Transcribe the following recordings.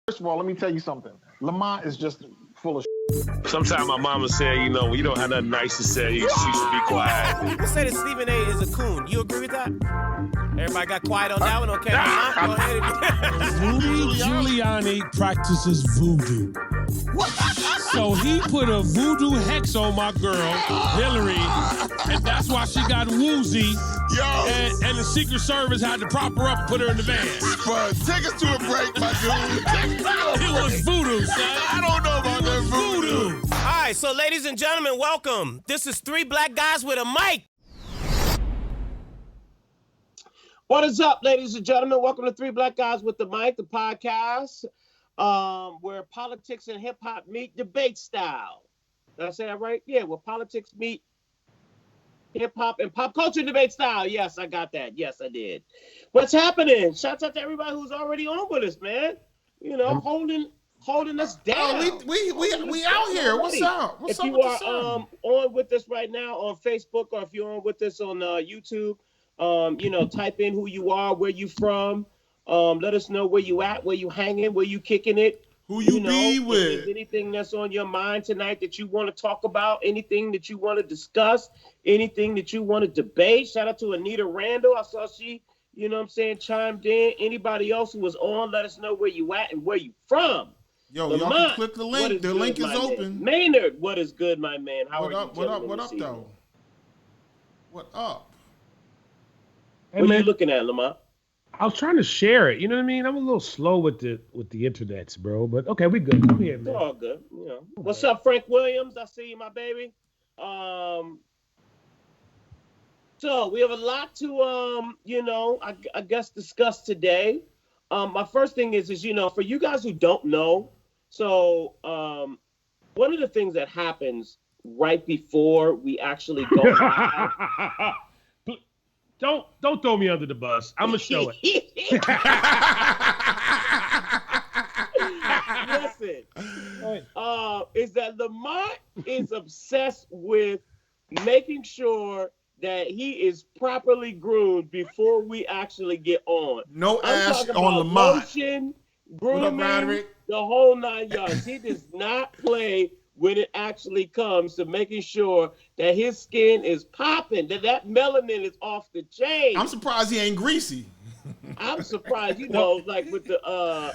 First of all, let me tell you something. Lamont is just full of Sometimes my mama said, you know, when you don't have nothing nice to say, you should be quiet. People say that Stephen A. is a coon. You agree with that? Everybody got quiet on that one? Okay, go ahead. Rudy Giuliani practices voodoo. So he put a voodoo hex on my girl, Hillary, and that's why she got woozy. And the Secret Service had to prop her up and put her in the van. But take us to a break, my dude. It was voodoo, son. I don't know about that voodoo. All right, so ladies and gentlemen, welcome. This is Three Black Guys with a Mic. What is up, ladies and gentlemen? Welcome to Three Black Guys with the Mic, the podcast where politics and hip-hop meet debate style. Did I say that right? Yeah, where politics meet hip-hop and pop culture debate style. Yes, I got that. Yes, I did. What's happening? Shouts out to everybody who's already on with us, man. You know, holding us down. Oh, we out here. What's up? What's if up you with are the sun? on with us right now on Facebook, or if you're on with us on YouTube, you know, type in who you are, where you from. Let us know where you at, where you hanging, where you kicking it. Who you be If with? there's anything that's on your mind tonight that you want to talk about, anything that you want to discuss, anything that you want to debate. Shout out to Anita Randall. I saw she, you know what I'm saying, chimed in. Anybody else who was on, let us know where you at and where you from. Yo, Lamont, y'all can click the link. The link is open. Maynard, what is good, my man? How What are up? you? What up, though? What up? Hey, What are man, you looking at, Lamont? I was trying to share it. You know what I mean? I'm a little slow with the internets, bro. But okay, we good. I'm here, It's man. all good. You know. What's up, Frank Williams? I see you, my baby. So we have a lot to you know, I guess discuss today. My first thing is you know, for you guys who don't know, so one of the things that happens right before we actually go live. Don't throw me under the bus. I'm gonna show it. Listen, is that Lamont is obsessed with making sure that he is properly groomed before we actually get on. No I'm ash talking on about Lamont. lotion, What up, grooming, Roderick? the whole 9 yards. He does not play when it actually comes to making sure that his skin is popping, that melanin is off the chain. I'm surprised he ain't greasy. I'm surprised, you know, like with the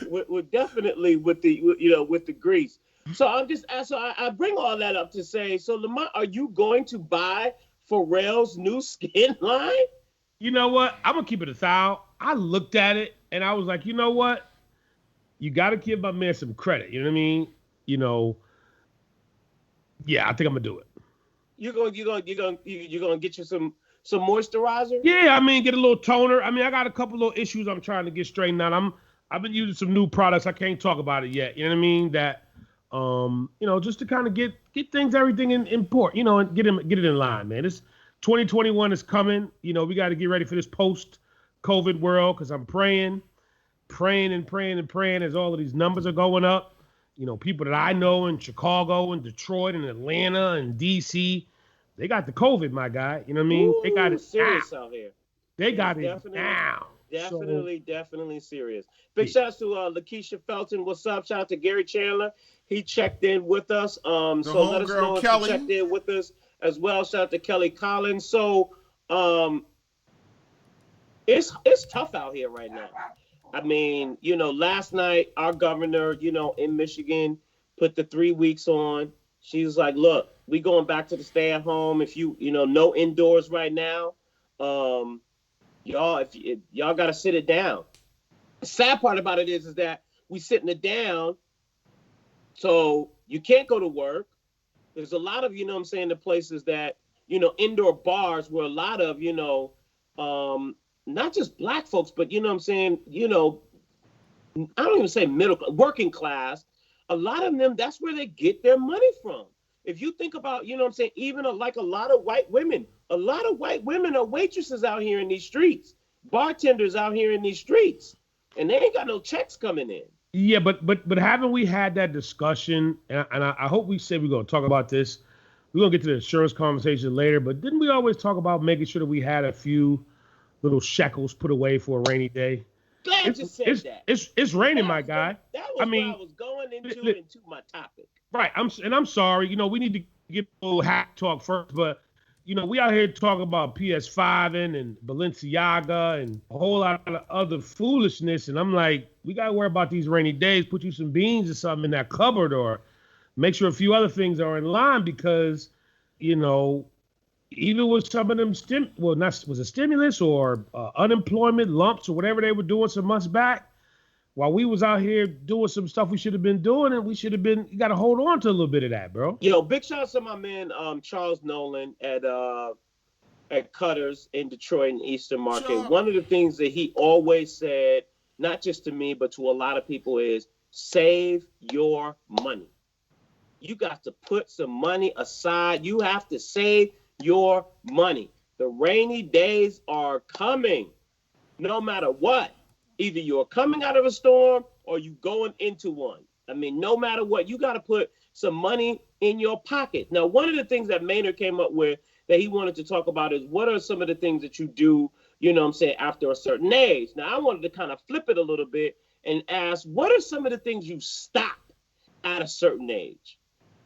with definitely with the you know with the grease. So I'm just so I bring all that up to say, so Lamont, are you going to buy Pharrell's new skin line? You know what? I'm gonna keep it 1,000. I looked at it and I was like, you know what? You got to give my man some credit. You know what I mean? You know. Yeah, I think I'm gonna do it. You're gonna get you some moisturizer? Yeah, I mean, get a little toner. I mean, I got a couple little issues I'm trying to get straightened out. I've been using some new products. I can't talk about it yet. You know what I mean? That you know, just to kind of get everything in port, you know, and get it in line, man. This 2021 is coming. You know, we got to get ready for this post-COVID world, because I'm praying as all of these numbers are going up. You know, people that I know in Chicago and Detroit and Atlanta and DC, they got the COVID, my guy. You know what I mean? Ooh, they got it serious down. out here. They got it down. Definitely serious. Big shout out to Lakeisha Felton. What's up? Shout out to Gary Chandler. He checked in with us. So let us know if Kelly. you checked in with us as well. Shout out to Kelly Collins. So it's tough out here right now. I mean, you know, last night our governor, you know, in Michigan put the 3 weeks on. She was like, look, we going back to the stay at home. If you know, no indoors right now. Y'all got to sit it down. The sad part about it is that we sitting it down. So you can't go to work. There's a lot of, you know what I'm saying, the places that, you know, indoor bars where a lot of, you know, not just black folks, but, you know what I'm saying, you know, I don't even say working class. A lot of them, that's where they get their money from. If you think about, you know what I'm saying, even like a lot of white women are waitresses out here in these streets, bartenders out here in these streets, and they ain't got no checks coming in. Yeah, but haven't we had that discussion? And I hope we said we're going to talk about this. We're going to get to the insurance conversation later, but didn't we always talk about making sure that we had a few little shekels put away for a rainy day? Glad you said that. It's raining, my guy. That was where I was going into my topic. Right. I'm sorry. You know, we need to get a little hack talk first, but you know, we out here talking about PS5 and Balenciaga and a whole lot of other foolishness. And I'm like, we got to worry about these rainy days. Put you some beans or something in that cupboard, or make sure a few other things are in line, because, you know, even with some of them was a stimulus or unemployment lumps or whatever they were doing some months back, while we was out here doing some stuff we should have been doing, and you got to hold on to a little bit of that, bro. Yo, big shout out to my man Charles Nolan at Cutters in Detroit and Eastern Market. Sure. One of the things that he always said, not just to me, but to a lot of people, is save your money. You got to put some money aside. You have to save your money. The rainy days are coming, no matter what. Either you're coming out of a storm or you going into one. I mean, no matter what, you got to put some money in your pocket. Now, one of the things that Maynard came up with that he wanted to talk about is, what are some of the things that you do, you know what I'm saying, after a certain age? Now, I wanted to kind of flip it a little bit and ask, what are some of the things you stop at a certain age?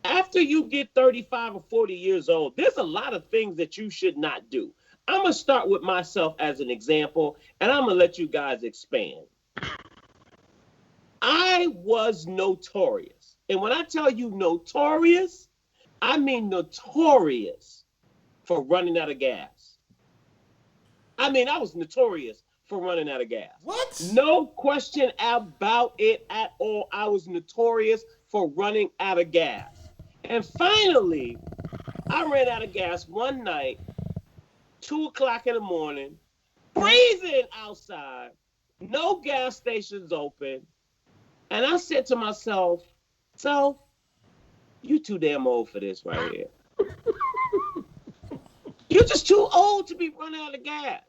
After you get 35 or 40 years old, there's a lot of things that you should not do. I'm going to start with myself as an example, and I'm going to let you guys expand. I was notorious. And when I tell you notorious, I mean notorious for running out of gas. I mean, I was notorious for running out of gas. What? No question about it at all. I was notorious for running out of gas. And finally, I ran out of gas one night, 2:00 in the morning, freezing outside, no gas stations open. And I said to myself, so you too damn old for this right here. You're just too old to be running out of gas.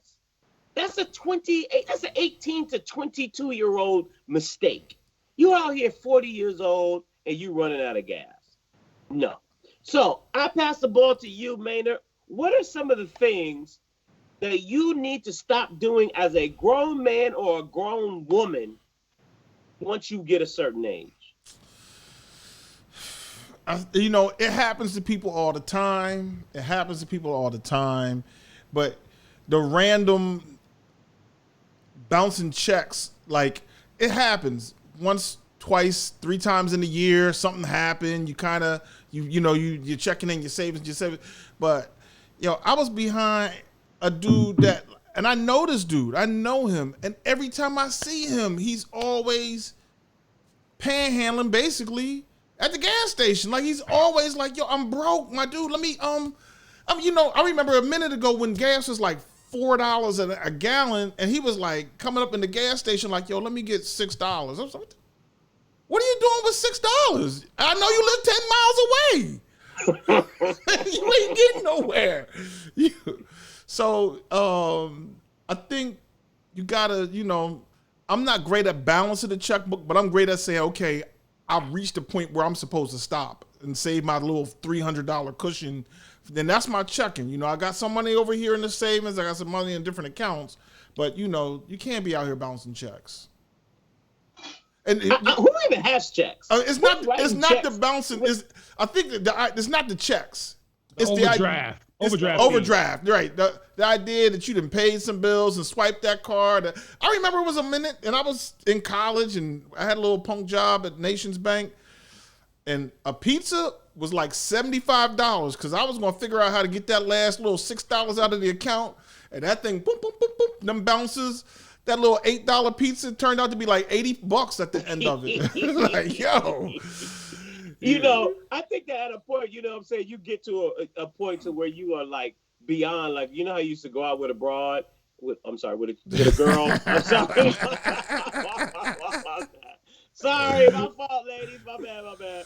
That's an 18 to 22-year-old mistake. You out here 40 years old and you running out of gas. No. So I pass the ball to you, Maynard. What are some of the things that you need to stop doing as a grown man or a grown woman once you get a certain age? You know, it happens to people all the time. But the random bouncing checks, like, it happens once, twice, 3 times in a year. Something happened. You kind of, you're checking in your savings. But, I was behind a dude and I know this dude. I know him. And every time I see him, he's always panhandling, basically, at the gas station. Like, he's always like, yo, I'm broke, my dude. Let me, I remember a minute ago when gas was like $4 a gallon, and he was like coming up in the gas station like, yo, let me get $6. I was like, what are you doing with $6? I know you live 10 miles away. You ain't getting nowhere. So I think you gotta, I'm not great at balancing the checkbook, but I'm great at saying, okay, I've reached a point where I'm supposed to stop and save my little $300 cushion. Then that's my checking. I got some money over here in the savings. I got some money in different accounts, but you can't be out here bouncing checks. And who even has checks? It's not the bouncing. I think it's not the checks. It's overdraft. Overdraft, right. The idea that you done paid some bills and swiped that card. I remember it was a minute, and I was in college, and I had a little punk job at Nations Bank, and a pizza was like $75 because I was going to figure out how to get that last little $6 out of the account, and that thing, boom, boom, boom, boom, them bounces. That little $8 pizza turned out to be like $80 at the end of it. Like, yo. I think that at a point, what I'm saying, you get to a point to where you are like beyond, like, how you used to go out with a broad, with a girl. I'm sorry. Sorry, my fault, ladies. My bad.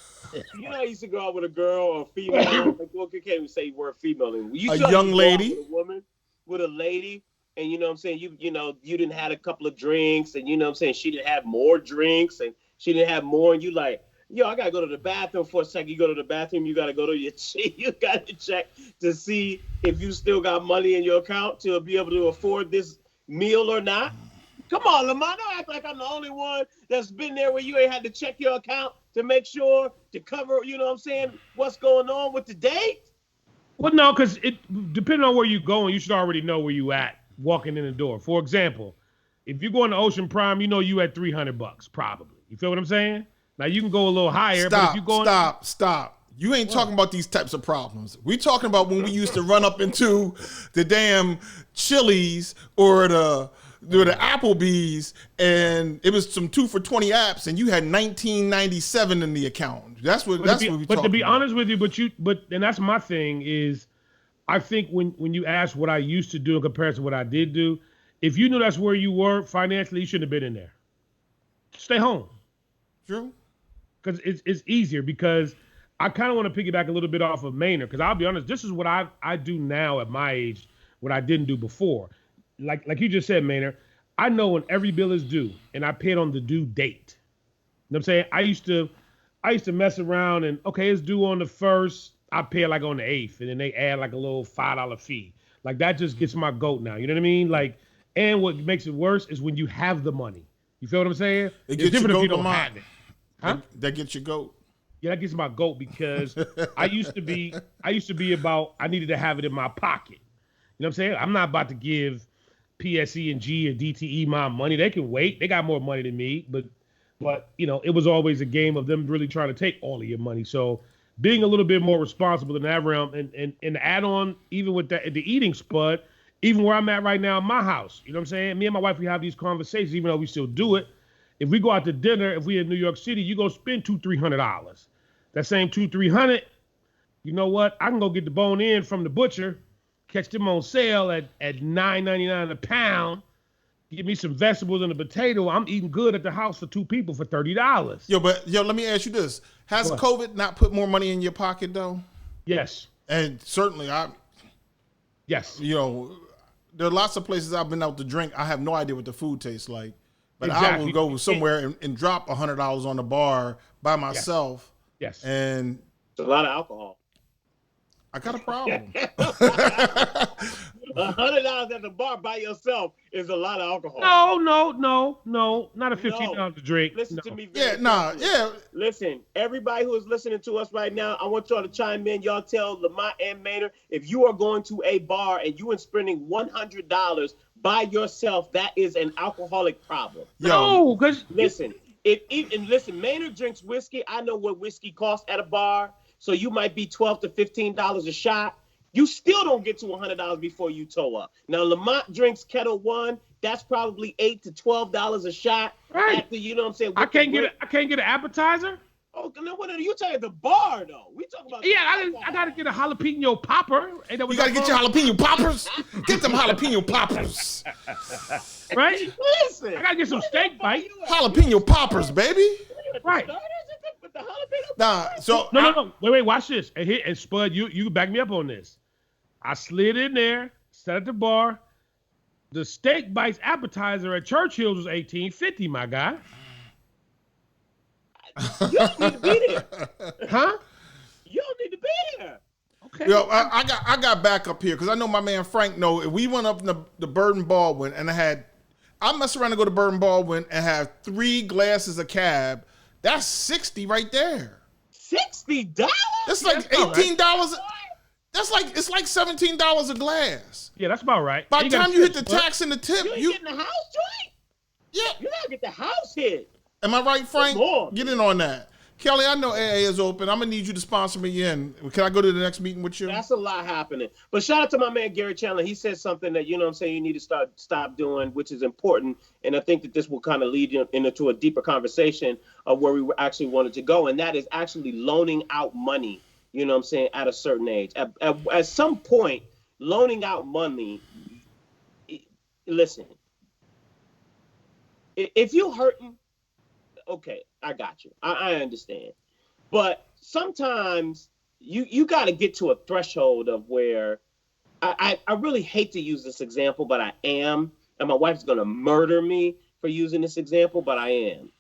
I used to go out with a girl or a female. Like, well, you can't even say the word female anymore. A young lady. With a woman, with a lady. And you know what I'm saying? You didn't have a couple of drinks, and you know what I'm saying? She didn't have more drinks, and she didn't have more, and you like, yo, I gotta go to the bathroom for a second. You go to the bathroom, you gotta go to you gotta check to see if you still got money in your account to be able to afford this meal or not. Come on, Lamar. Don't act like I'm the only one that's been there where you ain't had to check your account to make sure to cover, you know what I'm saying, what's going on with the date. Well, no, because it depending on where you're going, you should already know where you at walking in the door. For example, if you're going to Ocean Prime, you know you at $300 probably. You feel what I'm saying? Now you can go a little higher, but if you're going stop. You ain't talking about these types of problems. We talking about when we used to run up into the damn Chili's or the Applebee's, and it was some 2 for $20 apps, and you had $19.97 in the account. That's what we talking. But to be honest with you, and that's my thing is, I think when you ask what I used to do in comparison to what I did do, if you knew that's where you were financially, you shouldn't have been in there. Stay home. True. Because it's easier. Because I kind of want to piggyback a little bit off of Maynard. Because I'll be honest, this is what I do now at my age, what I didn't do before. Like you just said, Maynard, I know when every bill is due, and I pay it on the due date. You know what I'm saying? I used to mess around and, okay, it's due on the 1st. I pay it like on the 8th, and then they add like a little $5 fee. Like that just gets my goat now. You know what I mean? Like, and what makes it worse is when you have the money. You feel what I'm saying? It's different if you don't have it. Huh? That gets your goat. Yeah, that gets my goat because I used to be about, I needed to have it in my pocket. You know what I'm saying? I'm not about to give PSE&G or DTE my money. They can wait. They got more money than me, but you know, it was always a game of them really trying to take all of your money. So being a little bit more responsible in that realm, and add on even with the eating, Spud, even where I'm at right now in my house. You know what I'm saying? Me and my wife, we have these conversations, even though we still do it. If we go out to dinner, if we in New York City, you go spend $200-$300. That same $200-$300, you know what? I can go get the bone in from the butcher, catch them on sale at $9.99 a pound. Give me some vegetables and a potato. I'm eating good at the house for 2 people for $30. Yo, let me ask you this: has COVID not put more money in your pocket though? Yes. And certainly, yes. You know, there are lots of places I've been out to drink. I have no idea what the food tastes like, but exactly. I will go somewhere and drop $100 on the bar by myself. Yes. And it's a lot of alcohol. I got a problem. $100 at the bar by yourself is a lot of alcohol. No, not a $15 drink. Listen to me. Listen, everybody who is listening to us right now, I want y'all to chime in. Y'all tell Lamont and Maynard, if you are going to a bar and you are spending $100 by yourself, that is an alcoholic problem. No, because listen, Maynard drinks whiskey. I know what whiskey costs at a bar. So you might be $12 to $15 a shot. You still don't get to $100 before you toe up. Now, Lamont drinks Kettle One. That's probably $8 to $12 a shot. Right. After, you know what I'm saying? I can't get an appetizer. Oh, no, what are you talking at the bar though? We talking about. Yeah, I gotta get a jalapeno popper. You gotta get your jalapeno poppers. Get them jalapeno poppers. Right. Listen, I gotta get some steak bite. Jalapeno poppers, baby. Right. Nah, so no. Wait, watch this. And Spud, you back me up on this. I slid in there, sat at the bar. The steak bites appetizer at Churchill's was $18.50, my guy. You don't need to be there. Huh? You don't need to be there. Okay. Yo, I got back up here because I know my man Frank know. We went up in the Bird and Baldwin, and I messed around to go to Bird and Baldwin and have 3 glasses of cab. That's $60 right there. $60? That's like $18. Right. It's like $17 a glass. Yeah, that's about right. By the time you hit the tax and the tip, you ain't getting the house joint. Yeah, you gotta get the house hit. Am I right, Frank? Get in on that. Kelly, I know AA is open. I'm gonna need you to sponsor me in. Can I go to the next meeting with you? That's a lot happening. But shout out to my man Gary Chandler. He said something that, you know what I'm saying, you need to stop doing, which is important. And I think that this will kind of lead you into a deeper conversation of where we actually wanted to go. And that is actually loaning out money, you know what I'm saying, at a certain age. At some point, loaning out money, listen, if you're hurting, okay, I got you. I understand. But sometimes you got to get to a threshold of where I really hate to use this example, but I am. And my wife's going to murder me for using this example, but I am.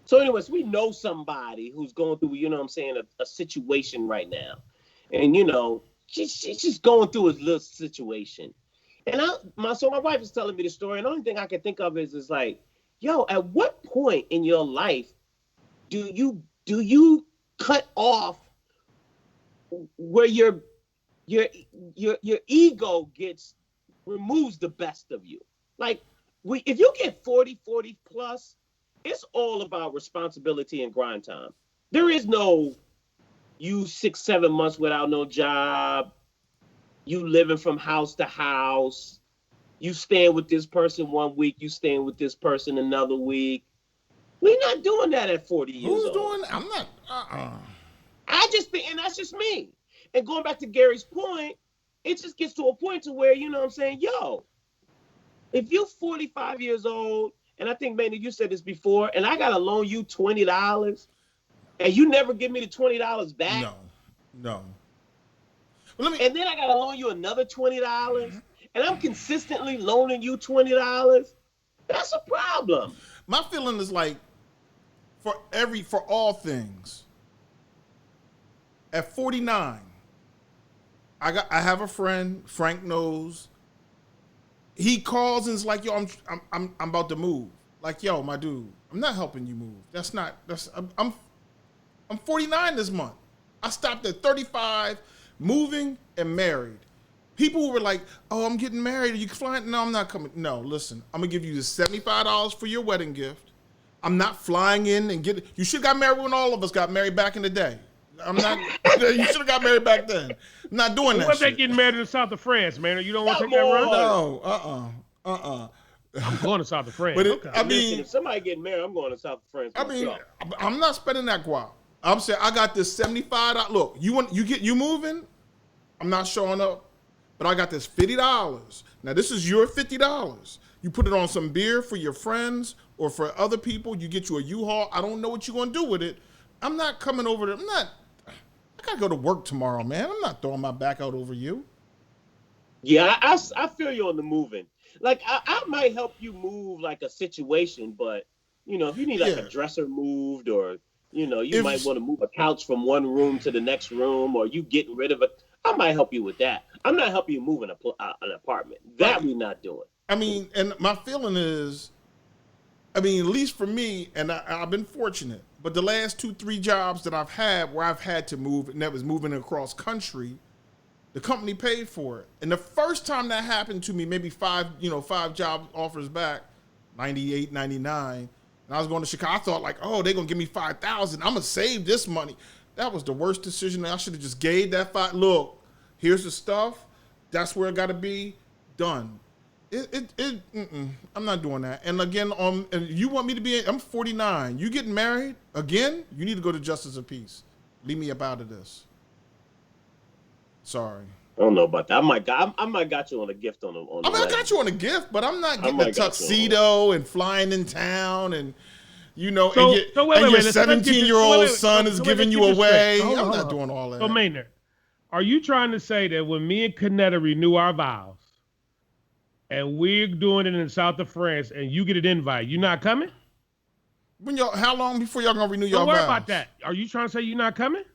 So anyways, we know somebody who's going through, you know what I'm saying, a situation right now. And, you know, she's just going through a little situation. And my wife is telling me the story, and the only thing I can think of is like, yo, at what point in your life do you cut off where your ego removes the best of you? Like, if you get 40 plus, it's all about responsibility and grind time. There is no you 6-7 months without no job, you living from house to house, you staying with this person 1 week, you staying with this person another week. We're not doing that at 40 years old. Who's doing? I'm not. I just think, and that's just me. And going back to Gary's point, it just gets to a point to where, you know what I'm saying, yo, if you're 45 years old, and I think, Manny, you said this before, and I got to loan you $20, and you never give me the $20 back. No. Well, and then I got to loan you another $20, and I'm consistently loaning you $20. That's a problem. My feeling is like, for all things, at 49, I have a friend, Frank knows. He calls and is like, yo, I'm about to move. Like, yo, my dude, I'm not helping you move. I'm 49 this month. I stopped at 35, moving and married. People who were like, oh, I'm getting married. Are you flying? No, I'm not coming. No, listen, I'm going to give you the $75 for your wedding gift. I'm not flying in and getting. You should have got married when all of us got married back in the day. I'm not. You should have got married back then. I'm not doing that. What if shit. they getting married in the south of France, man? You don't want to take that run? No, I'm going to south of France. But okay. I mean, listen, if somebody getting married, I'm going to south of France. I mean, I'm not spending that guap. I'm saying I got this $75. Look, you moving? I'm not showing up, but I got this $50. Now this is your $50. You put it on some beer for your friends or for other people. You get you a U-Haul. I don't know what you're gonna do with it. I'm not coming over there. I gotta go to work tomorrow, man. I'm not throwing my back out over you. Yeah, I feel you on the moving. Like I might help you move like a situation, but you know, if you need like a dresser moved, or you know, you might want to move a couch from one room to the next room, or you getting rid of it, I might help you with that. I'm not helping you move an apartment. That we're not doing. I mean, and my feeling is, at least for me, and I've been fortunate, but the last 2-3 jobs that I've had where I've had to move, and that was moving across country, the company paid for it. And the first time that happened to me, maybe 5 job offers back, 98, 99, and I was going to Chicago, I thought like, oh, they're going to give me 5,000. I'm going to save this money. That was the worst decision. I should have just gave that 5. Look, here's the stuff. That's where it got to be. Done. I'm not doing that. And again, and you want me to be? I'm 49. You getting married again? You need to go to Justice of Peace. Leave me up out of this. Sorry. I don't know about that. I might got you on a gift on. I got you on a gift, but I'm not getting a tuxedo and flying in town and. You know, so, and your 17-year-old son is giving you away. I'm not doing all that. So, Maynard, are you trying to say that when me and Canetta renew our vows, and we're doing it in the south of France, and you get an invite, you not coming? How long before y'all gonna renew your vows? Don't worry about that. Are you trying to say you're not coming?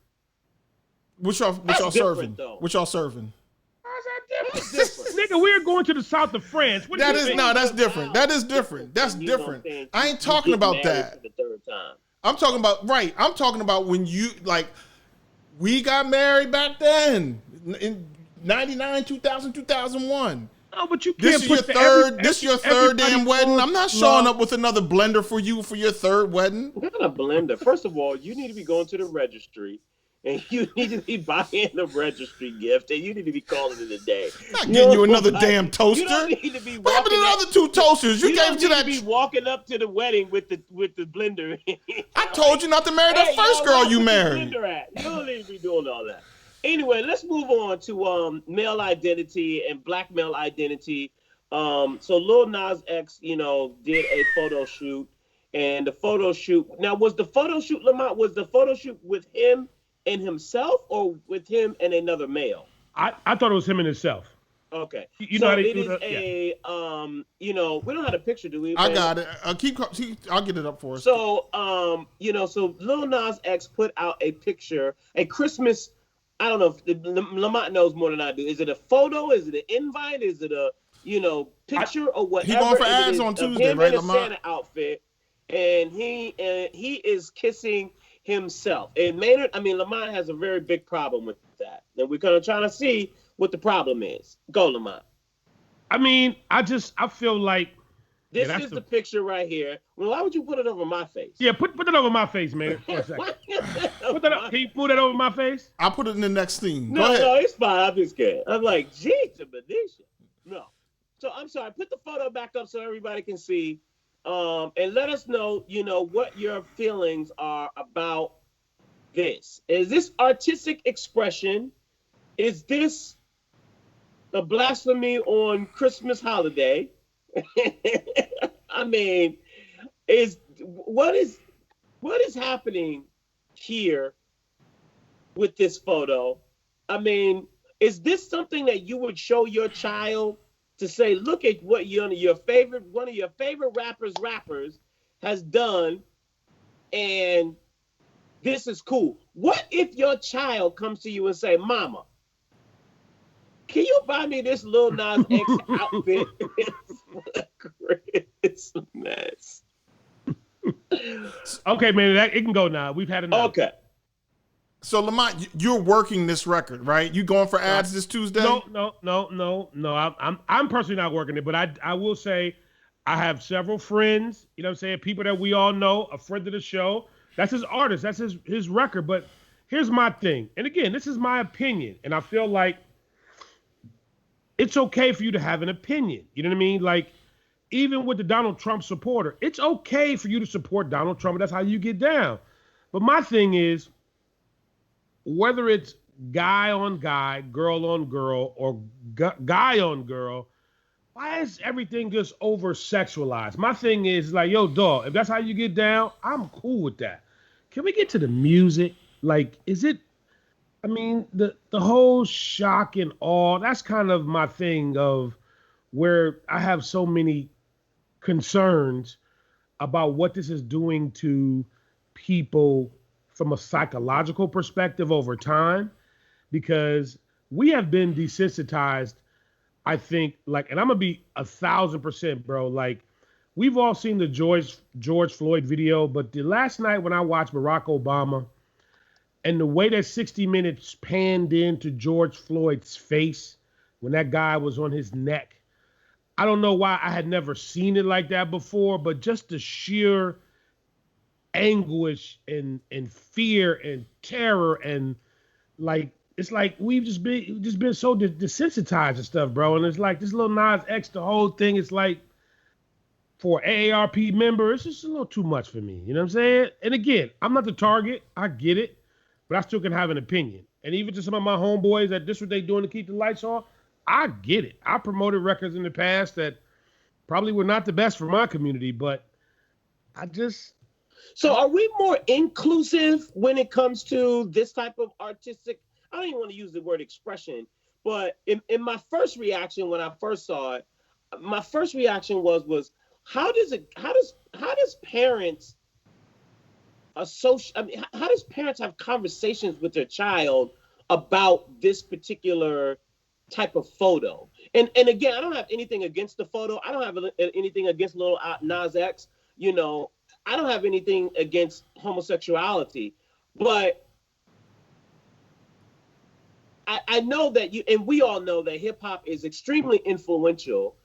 What y'all serving? What y'all serving? How's that different? Nigga, we're going to the south of France. That's different. That is different. That's different. I ain't talking about that. The third time. I'm talking about when you, like, we got married back then in 99, 2000, 2001. No, but you can't This is your third damn wedding. I'm not showing up with another blender for you for your third wedding. Not a blender. First of all, you need to be going to the registry. And you need to be buying the registry gift, and you need to be calling it a day. Not getting you another damn toaster. You don't need to be what happened to the other 2 toasters? You gave to that. You need to be walking up to the wedding with the blender. I told you not to marry that first girl you married. You don't need to be doing all that. Anyway, let's move on to male identity and black male identity. So Lil Nas X, did a photo shoot, and the photo shoot. Now, was the photo shoot, Lamont? Was the photo shoot with him and himself, or with him and another male? I thought it was him and himself. Okay. You know so how they it is a we don't have a picture, do we? I got it. I'll get it up for us. So so Lil Nas X put out a picture, a Christmas. I don't know if Lamont knows more than I do. Is it a photo? Is it an invite? Is it a picture or whatever. He going for ads it is on of Tuesday, him right, in a Lamont? Santa outfit, and he is kissing himself. And Maynard, Lamont has a very big problem with that, and we're gonna try to see what the problem is. Go, Lamont. I feel like this is the picture right here. Well, why would you put it over my face? Yeah, put it over my face, man. For a second. Put that up. Can you move that over my face? I'll put it in the next scene. No, it's fine. I'm just kidding. I'm like, geez, Benicia. No. So I'm sorry. Put the photo back up so everybody can see. And let us know, what your feelings are about this. Is this artistic expression? Is this a blasphemy on Christmas holiday? What is happening here with this photo? Is this something that you would show your child to say, look at what one of your favorite rappers has done, and this is cool? What if your child comes to you and say, Mama, can you buy me this Lil Nas X outfit for Christmas? Okay, man, it can go now. We've had enough. Okay. So Lamont, you're working this record, right? You going for ads this Tuesday? No. I'm personally not working it, but I will say I have several friends, people that we all know, a friend of the show. That's his artist. That's his record. But here's my thing. And again, this is my opinion. And I feel like it's okay for you to have an opinion. You know what I mean? Like, even with the Donald Trump supporter, it's okay for you to support Donald Trump. That's how you get down. But my thing is, whether it's guy on guy, girl on girl, or guy on girl, why is everything just over sexualized? My thing is like, yo, dog, if that's how you get down, I'm cool with that. Can we get to the music? Like, is it, the whole shock and awe, that's kind of my thing of where I have so many concerns about what this is doing to people from a psychological perspective over time, because we have been desensitized, I think, like, and I'm gonna be 1,000%, bro. Like, we've all seen the George Floyd video, but the last night when I watched Barack Obama and the way that 60 Minutes panned into George Floyd's face when that guy was on his neck, I don't know why I had never seen it like that before, but just the sheer anguish and fear and terror, and like, it's like we've just been so desensitized and stuff, bro. And it's like this Lil Nas X, the whole thing is like, for AARP member, it's just a little too much for me. You know what I'm saying? And again, I'm not the target. I get it, but I still can have an opinion. And even to some of my homeboys that this what they doing to keep the lights on, I get it. I promoted records in the past that probably were not the best for my community, but I just... So are we more inclusive when it comes to this type of artistic, I don't even want to use the word expression, but in my first reaction when I first saw it, my first reaction was how does parents how does parents have conversations with their child about this particular type of photo? And again, I don't have anything against the photo. I don't have anything against Lil Nas X. I don't have anything against homosexuality, but I know that and we all know that hip hop is extremely influential,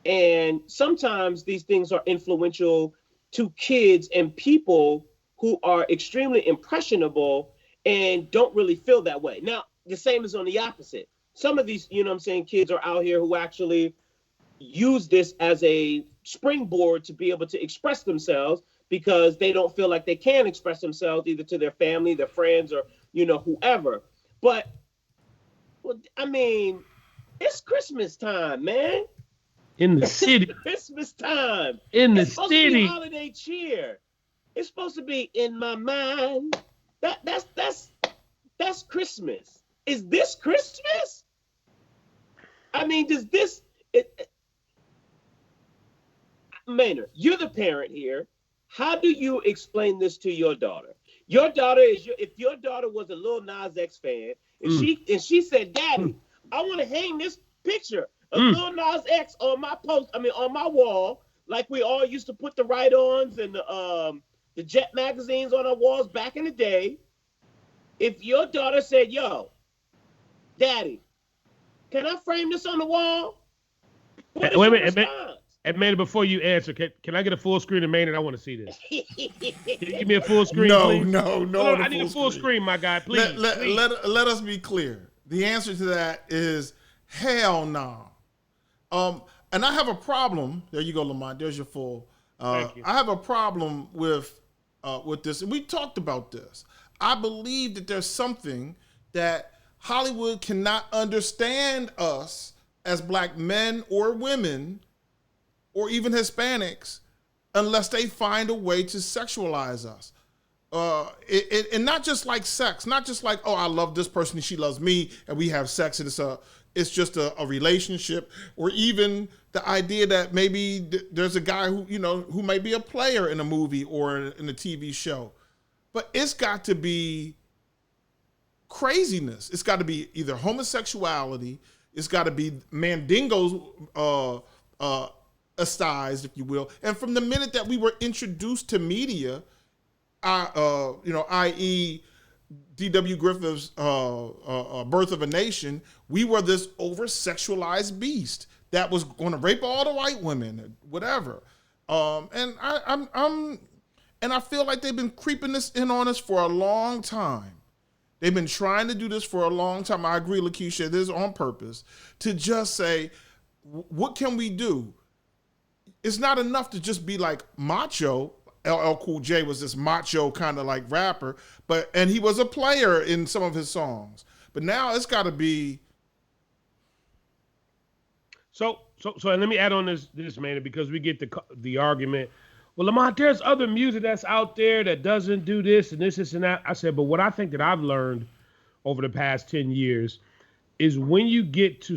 and sometimes these things are influential to kids and people who are extremely impressionable and don't really feel that way. Now, the same is on the opposite. Some of these, kids are out here who actually use this as a springboard to be able to express themselves, because they don't feel like they can express themselves either to their family, their friends, or, whoever. But, it's Christmas time, man. In the city. Christmas time. In the it's supposed to be city. holiday cheer. It's supposed to be in my mind. That's Christmas. Is this Christmas? Does this... Maynard, you're the parent here. How do you explain this to your daughter? Your daughter if your daughter was a Lil Nas X fan, and she said, "Daddy, I want to hang this picture a Lil Nas X on my on my wall, like we all used to put the write-ons and the Jet magazines on our walls back in the day. If your daughter said, "Yo, Daddy, can I frame this on the wall?" What is your response? And man, before you answer, can I get a full screen of Maynard? I want to see this. Can you give me a full screen, please? No. I need a full screen, my guy, please. Let us be clear. The answer to that is hell no. And I have a problem. There you go, Lamont. There's your full. Thank you. I have a problem with this, and we talked about this. I believe that there's something that Hollywood cannot understand us as black men or women, or even Hispanics, unless they find a way to sexualize us. And not just like sex, not just like, oh, I love this person and she loves me and we have sex and it's just a relationship, or even the idea that maybe there's a guy who may be a player in a movie or in a TV show. But it's got to be craziness. It's got to be either homosexuality, it's got to be Mandingo's aesthetics, if you will. And from the minute that we were introduced to media, i.e. D.W. Griffith's Birth of a Nation, we were this over-sexualized beast that was going to rape all the white women, whatever. And I feel like they've been creeping this in on us for a long time. They've been trying to do this for a long time. I agree, Lakeisha, this is on purpose, to just say, what can we do? It's not enough to just be like macho. LL Cool J was this macho kind of like rapper, and he was a player in some of his songs. But now it's got to be. So and let me add on this man, because we get the argument. Well, Lamont, there's other music that's out there that doesn't do this and this and that. I said, but what I think that I've learned over the past 10 years is when you get to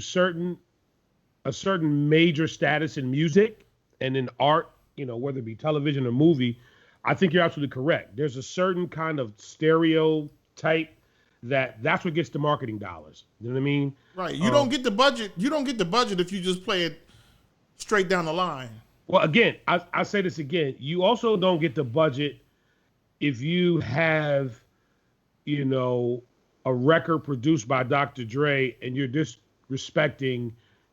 a certain major status in music and in art, whether it be television or movie, I think you're absolutely correct. There's a certain kind of stereotype that's what gets the marketing dollars. You know what I mean? Right. You don't get the budget. You don't get the budget if you just play it straight down the line. Well, again, I say this again. You also don't get the budget if you have, a record produced by Dr. Dre and you're disrespecting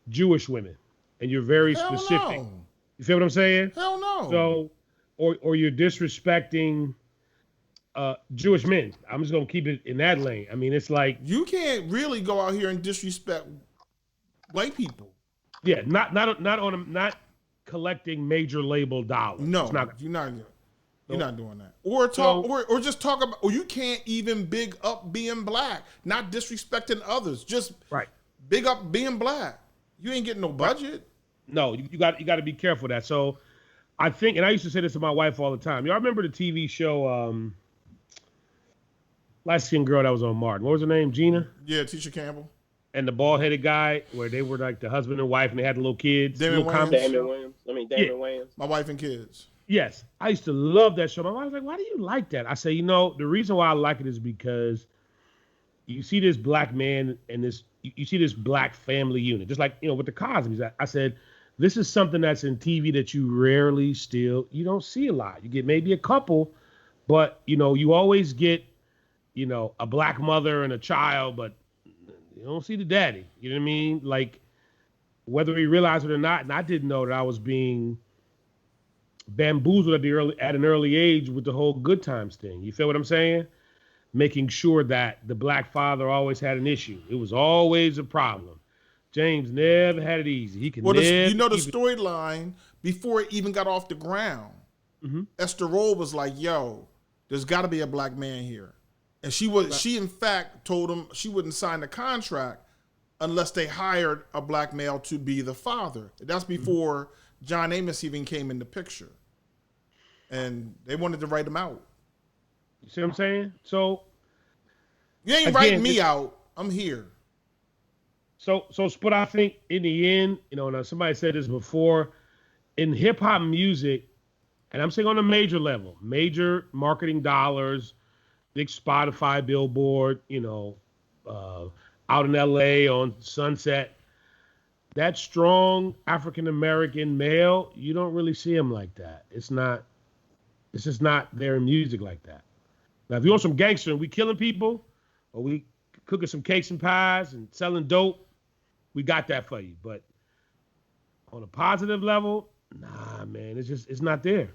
Jewish women and you're very specific. No. You feel what I'm saying? Hell no. So, or you're disrespecting Jewish men. I'm just gonna keep it in that lane. I mean, it's like you can't really go out here and disrespect white people. Yeah, not collecting major label dollars. No, you're not doing that. Or just talk about. Or you can't even big up being black, not disrespecting others. Just big up being black. You ain't getting no budget. No, you got to be careful of that. So I think, and I used to say this to my wife all the time. Y'all remember the TV show, light-skinned girl that was on Martin? What was her name? Gina? Yeah, Tisha Campbell. And the bald-headed guy, where they were like the husband and wife, and they had the little kids. Damon Wayans. My wife and kids. Yes, I used to love that show. My wife was like, "Why do you like that?" I say, the reason why I like it is because you see this black man and you see this black family unit, just like with the Cosby's. I said, this is something that's in TV that you rarely you don't see a lot. You get maybe a couple, but you always get a black mother and a child, but you don't see the daddy. You know what I mean? Like, whether he realized it or not, and I didn't know that I was being bamboozled at an early age with the whole Good Times thing. You feel what I'm saying? Making sure that the black father always had an issue. It was always a problem. James never had it easy. He could the storyline before it even got off the ground. Mm-hmm. Esther Roll was like, "Yo, there's got to be a black man here," and she in fact told him she wouldn't sign the contract unless they hired a black male to be the father. That's before John Amos even came in the picture, and they wanted to write him out. You see what I'm saying? So you ain't writing me out. I'm here. So, but I think in the end, now somebody said this before, in hip hop music, and I'm saying on a major level, major marketing dollars, big Spotify billboard, out in LA on Sunset. that strong African American male, you don't really see him like that. It's just not there in music like that. Now, if you want some gangster and we killing people, or we cooking some cakes and pies and selling dope, we got that for you. But on a positive level, nah, man, it's not there.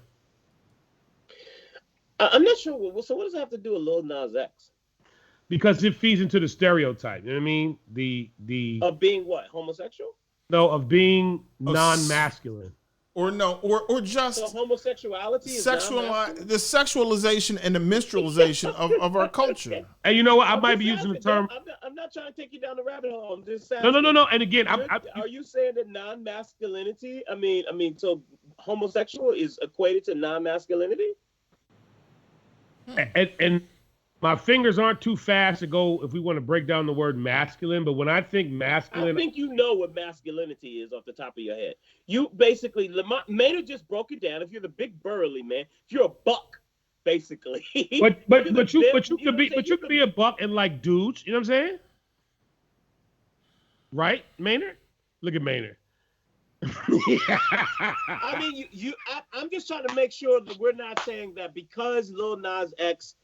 I'm not sure. So what does that have to do with Lil Nas X? Because it feeds into the stereotype. You know what I mean? The Of being what? Homosexual? No, of being non-masculine. Or no, or just so homosexuality is the sexualization and the minstrelization of our culture. And you know what? I might be using the term. I'm not trying to take you down the rabbit hole. I'm just saying. No. And again, are you saying that non-masculinity? I mean, so homosexual is equated to non-masculinity? And my fingers aren't too fast to go if we want to break down the word masculine, but when I think masculine, I think you know what masculinity is off the top of your head. You basically, Maynard just broke it down. If you're the big burly man, if you're a buck, basically. But you could be a buck and like dudes. You know what I'm saying? Right, Maynard? Look at Maynard. I mean, I'm just trying to make sure that we're not saying that because Lil Nas X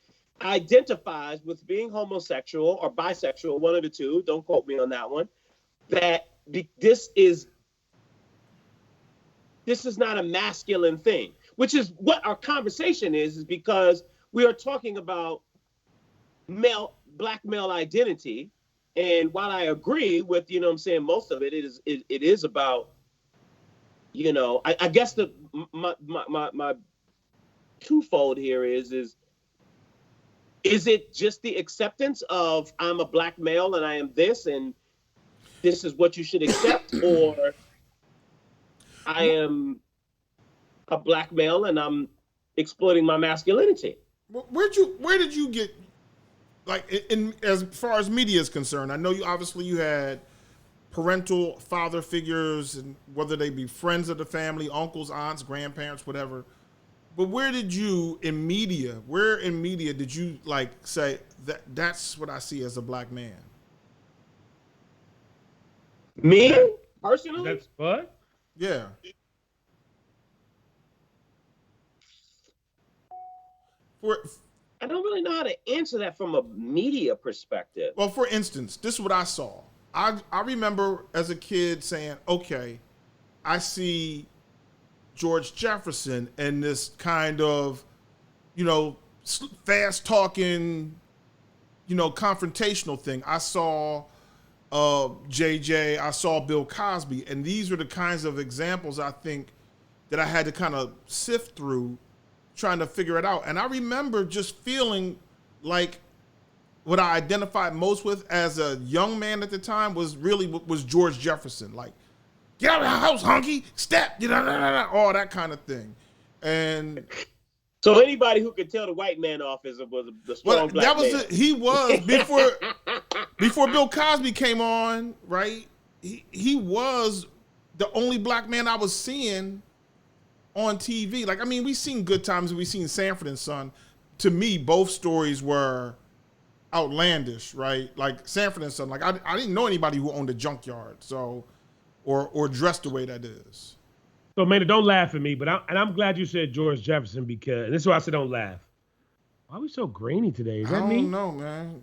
identifies with being homosexual or bisexual, one of the two, don't quote me on that one, that this is not a masculine thing, which is what our conversation is because we are talking about black male identity. And while I agree with, you know what I'm saying, most of it is about, you know, I guess my twofold here is it just the acceptance of I'm a black male and I am this and this is what you should accept, or I am a black male and I'm exploiting my masculinity? Where did you get, like, in as far as media is concerned? I know you had parental father figures, and whether they be friends of the family, uncles, aunts, grandparents, whatever. But where in media did you like say that's what I see as a black man? Me personally? That's what? Yeah. I don't really know how to answer that from a media perspective. Well, for instance, this is what I saw. I remember as a kid saying, okay, I see George Jefferson and this kind of, you know, fast talking, you know, confrontational thing. I saw JJ, I saw Bill Cosby, and these were the kinds of examples I think that I had to kind of sift through trying to figure it out. And I remember just feeling like what I identified most with as a young man at the time was George Jefferson. Like, get out of the house, hunky, step, all that kind of thing. And so anybody who could tell the white man off was the strong black man. He was before Bill Cosby came on, right? He was the only black man I was seeing on TV. Like, I mean, we've seen Good Times and we've seen Sanford and Son. To me, both stories were outlandish, right? Like Sanford and Son. Like, I didn't know anybody who owned a junkyard, so or dressed the way that is. So, man, don't laugh at me, but I'm glad you said George Jefferson because, and this is why I said don't laugh. Why are we so grainy today? Is that me? I don't know, man.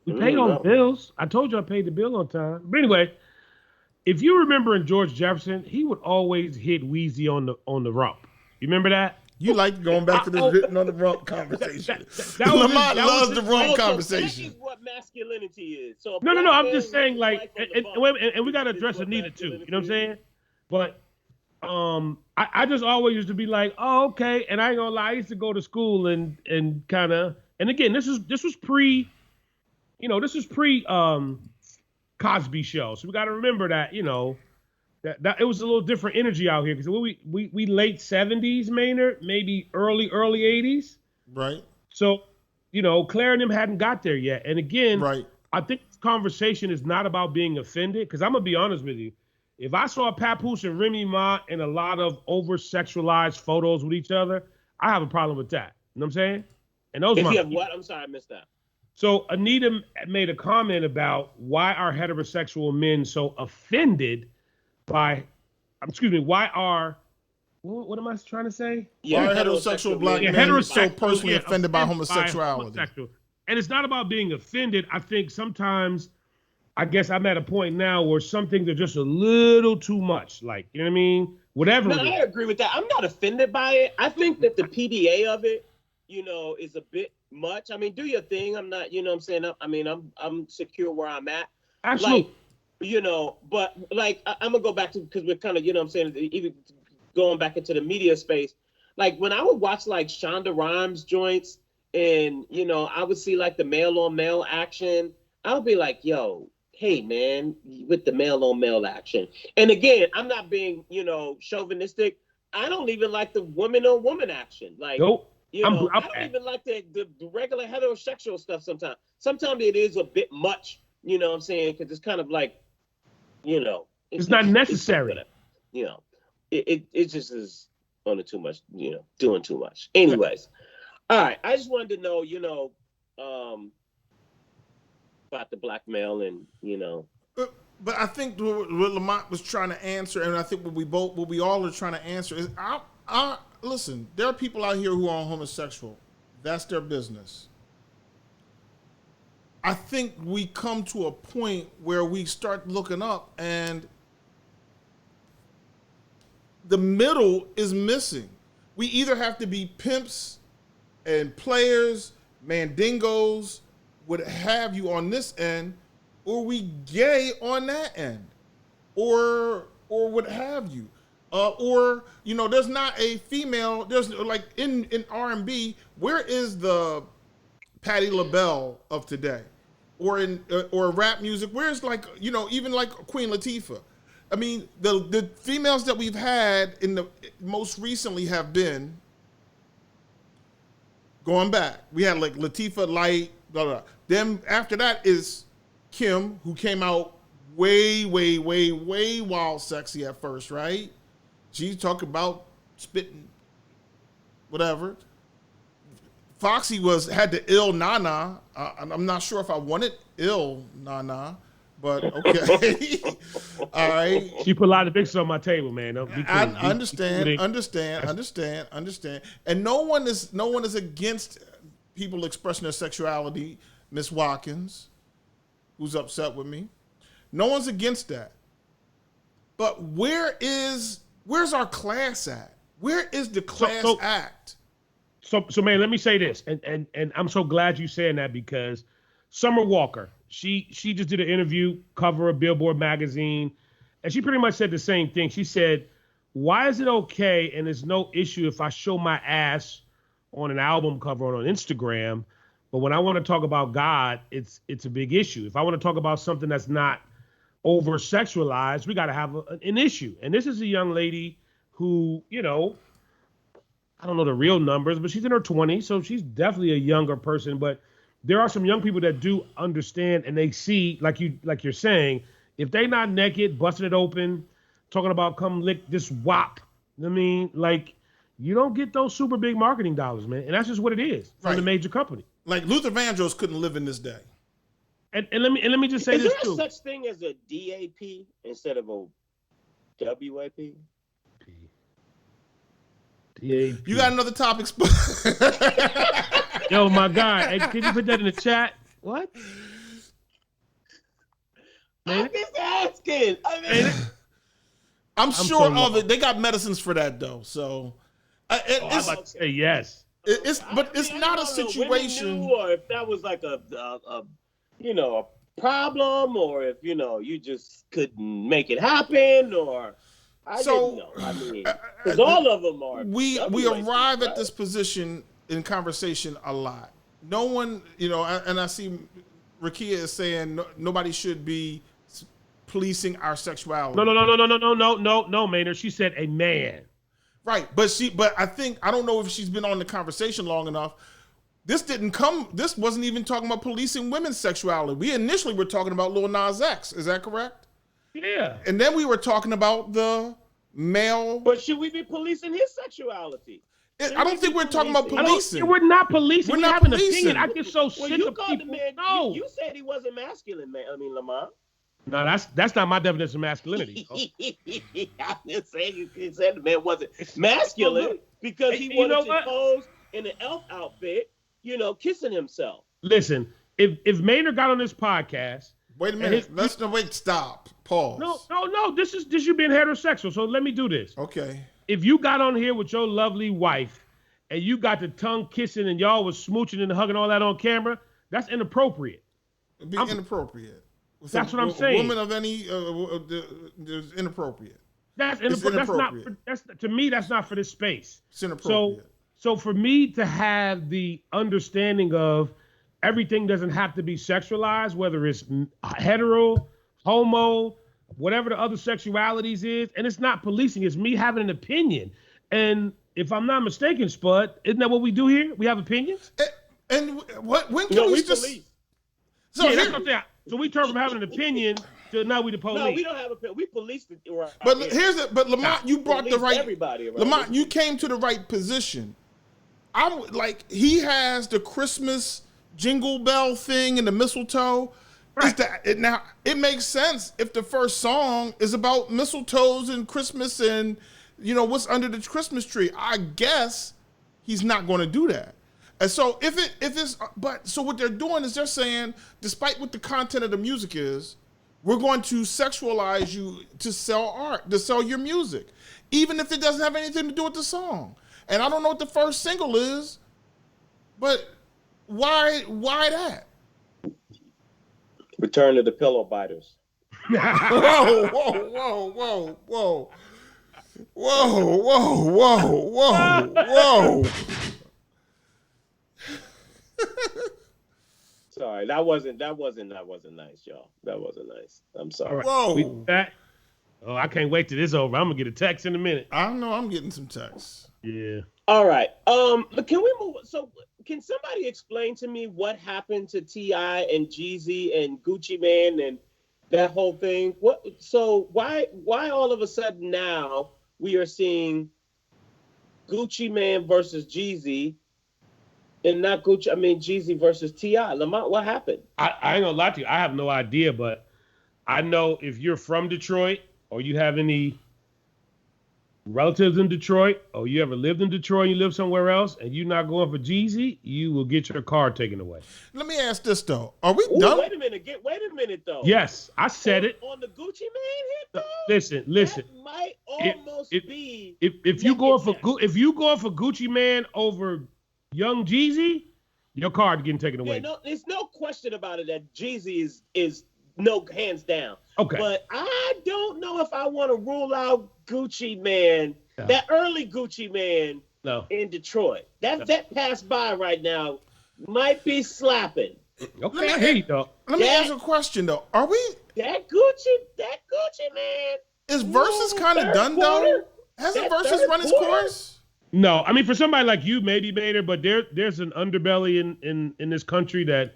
We paid all the bills. I told you I paid the bill on time. But anyway, if you remember in George Jefferson, he would always hit Wheezy on the rump. You remember that? You like going back to this hitting on the rump conversation. Lamont loves the rump conversation. That is what masculinity is. So no. I'm just saying, like, and we got to address Anita too. You know what I'm saying? But I just always used to be like, oh, okay. And I ain't gonna lie, I used to go to school and kind of, and again, this was pre Cosby show. So we got to remember that, you know, that it was a little different energy out here because we late 70s, Maynard, maybe early 80s. Right. So, you know, Claire and them hadn't got there yet. And again, right. I think this conversation is not about being offended because I'm going to be honest with you. If I saw Papoose and Remy Ma in a lot of over-sexualized photos with each other, I have a problem with that. You know what I'm saying? And those if you have what? I'm sorry, I missed that. So Anita made a comment about why are heterosexual men so offended what am I trying to say? Why are heterosexual black men so personally offended by homosexuality? And it's not about being offended. I think sometimes, I guess I'm at a point now where some things are just a little too much. Like, you know what I mean? Whatever. No, I agree with that. I'm not offended by it. I think that the PDA of it, is a bit much. I mean, do your thing. I'm not, you know what I'm saying? I'm secure where I'm at. Absolutely. But like, I'm gonna go back to, because we're kind of, I'm saying, even going back into the media space, like when I would watch like Shonda Rhimes joints and, I would see like the male on male action, I would be like, yo, hey man, with the male on male action. And again, I'm not being, chauvinistic. I don't even like the woman on woman action. Like, nope. I don't even like the regular heterosexual stuff sometimes. Sometimes it is a bit much, you know what I'm saying? Because it's kind of like, it's not necessary. It just is on too much, doing too much. Anyways, all right. I just wanted to know, about the black male and, But I think what Lamont was trying to answer, and I think what we all are trying to answer is, listen, there are people out here who are homosexual. That's their business. I think we come to a point where we start looking up and the middle is missing. We either have to be pimps and players, mandingos, what have you on this end, or we gay on that end, or what have you. There's not a female, there's like in R&B, where is the Patti LaBelle of today? Or rap music, where's like, even like Queen Latifah? I mean, the females that we've had in the most recently have been going back. We had like Latifah, Light, blah, blah. Then after that is Kim, who came out way, way, way, way wild sexy at first, right? She talked about spitting, whatever. Foxy had the ill Nana. I'm not sure if I wanted ill Nana, but okay. All right. She put a lot of pictures on my table, man. I understand. And no one is against people expressing their sexuality. Miss Watkins, who's upset with me. No one's against that. But where's our class at? Where is the class act? So man, let me say this, and I'm so glad you saying that, because Summer Walker, she just did an interview, cover of Billboard magazine, and she pretty much said the same thing. She said, why is it okay and there's no issue if I show my ass on an album cover or on Instagram, but when I want to talk about God, it's a big issue. If I want to talk about something that's not over sexualized, we got to have an issue. And this is a young lady who, I don't know the real numbers, but she's in her 20s, so she's definitely a younger person. But there are some young people that do understand, and they see, like you're saying, if they not naked, busting it open, talking about come lick this wop, I mean, like, you don't get those super big marketing dollars, man. And that's just what it is from the major company. Like Luther Vandross couldn't live in this day. And let me just say this too. Is there such thing as a DAP instead of a WAP? DAP. You got another topic? Yo, my God. Hey, can you put that in the chat? What? I'm just asking. I'm sure of it. They got medicines for that, though. So, I'm about to say yes. It's not a situation. Or if that was like a problem, or if you just couldn't make it happen, or I didn't know. I mean, because all of them are. We arrive at this position in conversation a lot. No one, and I see Rakia is saying nobody should be policing our sexuality. No, Maynard. She said a man. Right, but I don't know if she's been on the conversation long enough. This wasn't even talking about policing women's sexuality. We initially were talking about Lil Nas X. Is that correct? Yeah. And then we were talking about the male. But should we be policing his sexuality? I don't think we're talking about policing. We're not policing. We're not have an policing. opinion. I get so sick of people. You said he wasn't masculine, man. I mean, Lamont. No, that's not my definition of masculinity. I'm just saying you said the man wasn't masculine because he wanted to pose in an elf outfit, kissing himself. Listen, if Maynard got on this podcast. Wait a minute. Stop. Pause. No. This you being heterosexual. So let me do this. Okay. If you got on here with your lovely wife and you got the tongue kissing and y'all was smooching and hugging all that on camera, that's inappropriate. It'd be inappropriate. That's what I'm saying. A woman of any is inappropriate. That's inappropriate. That's to me. That's not for this space. It's inappropriate. So for me to have the understanding of everything doesn't have to be sexualized, whether it's hetero, homo, whatever the other sexualities is, and it's not policing. It's me having an opinion. And if I'm not mistaken, Spud, isn't that what we do here? We have opinions. And what? When can we just? Police. So yeah, that's what I'm saying. So we turn from having an opinion to now we the police. No, we don't have we police the. But Lamont, you brought the right. Everybody Lamont, you came to the right position. I'm like, he has the Christmas jingle bell thing and the mistletoe. Right. Now it makes sense if the first song is about mistletoes and Christmas and what's under the Christmas tree. I guess he's not going to do that. And so so what they're doing is they're saying, despite what the content of the music is, we're going to sexualize you to sell art, to sell your music, even if it doesn't have anything to do with the song. And I don't know what the first single is, but why that? Return to the Pillow Biters. Whoa. Sorry, that wasn't nice, y'all. That wasn't nice. I'm sorry. Right. Whoa. I can't wait till this is over. I'm gonna get a text in a minute. I don't know. I'm getting some texts. Yeah. All right. But can we move? So, can somebody explain to me what happened to T.I. and Jeezy and Gucci Mane and that whole thing? Why all of a sudden now we are seeing Gucci Mane versus Jeezy? And not Jeezy versus T.I. Lamont, what happened? I ain't gonna lie to you. I have no idea, but I know if you're from Detroit or you have any relatives in Detroit or you ever lived in Detroit and you live somewhere else and you're not going for Jeezy, you will get your car taken away. Let me ask this, though. Are we done? Wait a minute, though. Yes, I said it. On the Gucci Mane hit, though? Listen. That might almost be... If you going for Gucci Mane over Young Jeezy, your card getting taken away. Yeah, there's no question about it that Jeezy is no hands down. Okay. But I don't know if I want to rule out Gucci Mane, that early Gucci Mane in Detroit. That passed by right now might be slapping. Okay, I hear you, though. Let me ask a question, though. Are we... That Gucci Mane... Is Versus kind of done, though? Hasn't Versus run its course? No, I mean, for somebody like you, maybe, Bader, but there's an underbelly in this country that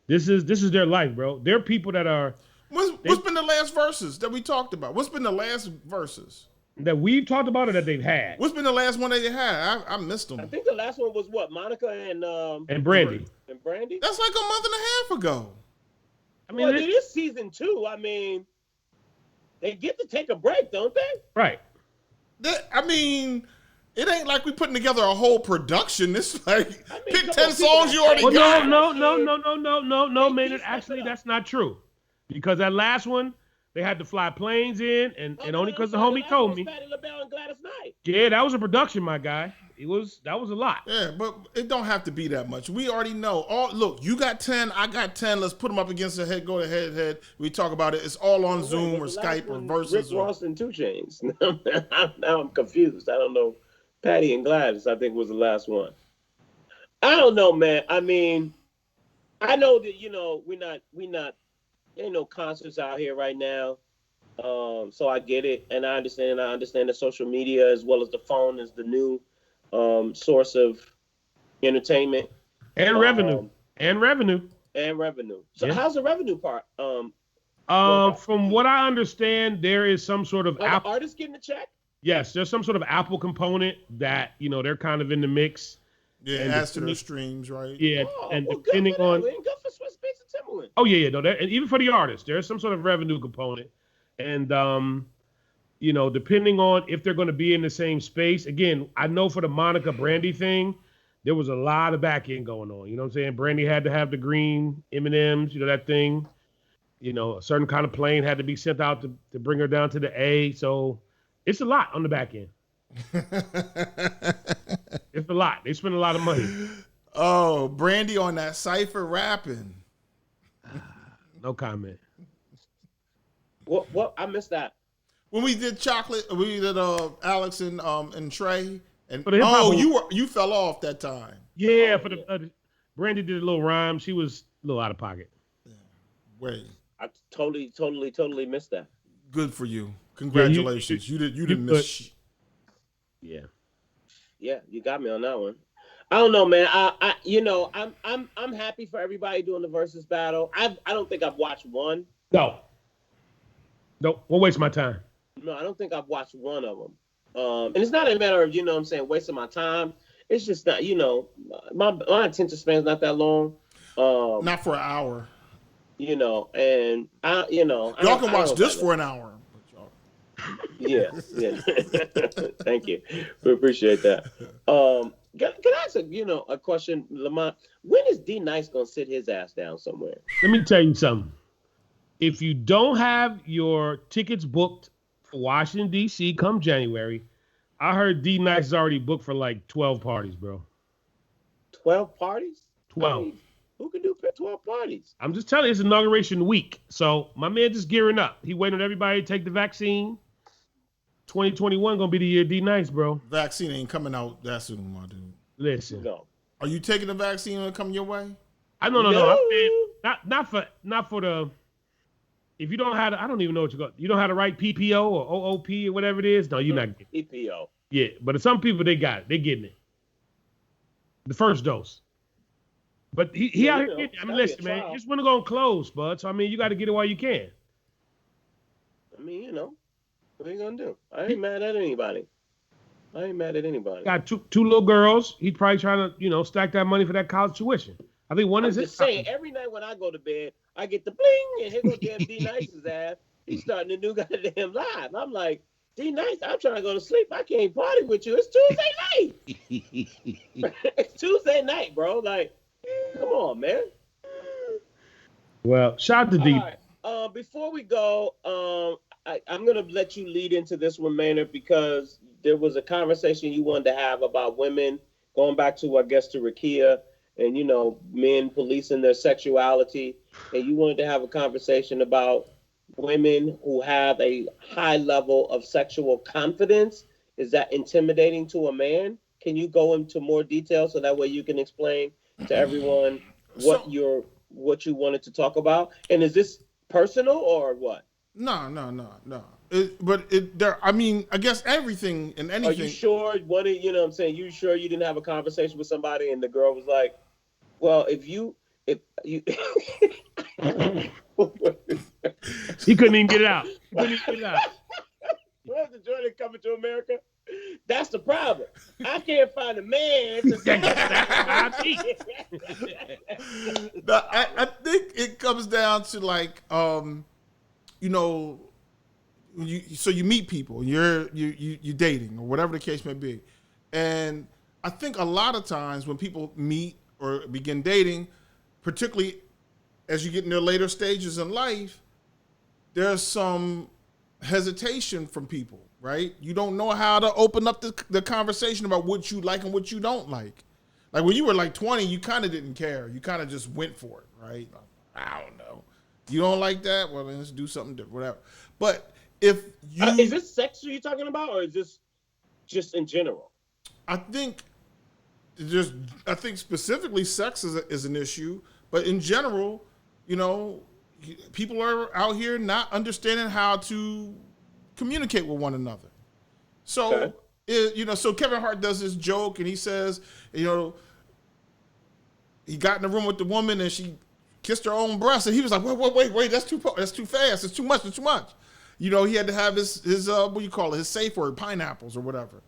this is their life, bro. There are people that are... What's been the last verses that we talked about? What's been the last verses? That we've talked about or that they've had? What's been the last one that they had? I missed them. I think the last one was what? Monica and Brandy. And Brandy? That's like a month and a half ago. I mean, it is season 2. I mean, they get to take a break, don't they? Right. It ain't like we putting together a whole production. It's like pick 10 songs you already got. No, man. Actually, that's not true. Because that last one, they had to fly planes in, and only because the homie told me. Patti LaBelle and Gladys Knight. Yeah, that was a production, my guy. That was a lot. Yeah, but it don't have to be that much. We already know. Look, you got 10, I got 10. Let's put them up against the head. Go to head. We talk about it. It's all on Zoom or Skype or Versus. Rick Ross and 2 Chainz. Now I'm confused. I don't know. Patty and Gladys, I think, was the last one. I don't know, man. I mean, I know that we not. There ain't no concerts out here right now, so I get it, and I understand. I understand that social media as well as the phone is the new source of entertainment and revenue. So how's the revenue part? From what I understand, there is some sort of artists getting a check. Yes, there's some sort of Apple component that they're kind of in the mix. Yeah, as to their streams, right? Yeah, and depending on good for Swiss Beats and Timberland. Oh yeah, no, and even for the artist, there's some sort of revenue component, and depending on if they're going to be in the same space. Again, I know for the Monica Brandy thing, there was a lot of back end going on. You know what I'm saying? Brandy had to have the green M&Ms, that thing. A certain kind of plane had to be sent out to bring her down to the A. So it's a lot on the back end. It's a lot. They spend a lot of money. Oh, Brandy on that cipher rapping. No comment. What? I missed that. When we did chocolate, we did Alex and Trey, and you fell off that time. Yeah, for the Brandy did a little rhyme. She was a little out of pocket. Wait, I totally missed that. good for you. Congratulations. You didn't miss. Yeah. Yeah, you got me on that one. I don't know, man. I'm happy for everybody doing the versus battle. I don't think I've watched one. No, won't waste my time. No, I don't think I've watched one of them. And it's not a matter of, wasting my time. It's just not, my attention span's not that long. Not for an hour. And y'all can watch this for an hour. Yeah. Thank you. We appreciate that. Can I ask a question, Lamont? When is D Nice gonna sit his ass down somewhere? Let me tell you something. If you don't have your tickets booked for Washington, D.C. come January, I heard D Nice is already booked for like 12 parties, bro. 12 parties? 12. I mean, who can do 12 parties? I'm just telling you, it's inauguration week. So my man just gearing up. He waiting on everybody to take the vaccine. 2021 gonna be the year D Nice, bro. Vaccine ain't coming out that soon, my dude. Listen. No. Are you taking the vaccine when it come your way? No. I mean, not for the. If you don't have, I don't even know what you got. You don't have the right PPO or OOP or whatever it is. No, you're not getting it. PPO. Yeah, but some people they got it. They getting it. The first dose. But he out here. I mean, listen, man. You just want to go and close, bud. So I mean, you got to get it while you can. I mean, what are you gonna do? I ain't mad at anybody. Got two little girls. He's probably trying to, stack that money for that college tuition. I think one I'm is just saying, every night when I go to bed, I get the bling, and here goes damn D Nice's ass. He's starting a new goddamn live. I'm like, D Nice, I'm trying to go to sleep. I can't party with you. It's Tuesday night. It's Tuesday night, bro. Like, come on, man. Well, shout out to D. Right. Before we go, I'm gonna let you lead into this one, Maynard, because there was a conversation you wanted to have about women, going back to, I guess, to Rakia, and men policing their sexuality, and you wanted to have a conversation about women who have a high level of sexual confidence. Is that intimidating to a man? Can you go into more detail so that way you can explain to everyone what you wanted to talk about? And is this personal or what? No. I mean, I guess everything and anything. Are you sure? You sure you didn't have a conversation with somebody and the girl was like, well, if you he couldn't even get it out. Where's the Jordan Coming to America? That's the problem. I can't find a man to say I think it comes down to like, so you meet people, you're dating or whatever the case may be, and I think a lot of times when people meet or begin dating, particularly as you get in their later stages in life, there's some hesitation from people, right? You don't know how to open up the conversation about what you like and what you don't like. Like when you were like 20, you kind of didn't care. You kind of just went for it, right? I don't know. You don't like that? Well, then let's do something different, whatever. But if you... is this sex you're talking about, or is this just in general? I think specifically sex is an issue, but in general, people are out here not understanding how to communicate with one another. So, so Kevin Hart does this joke and he says, he got in the room with the woman and she kissed her own breast, and he was like, wait, that's too fast, it's too much. He had to have his what do you call it, his safe word, pineapples or whatever,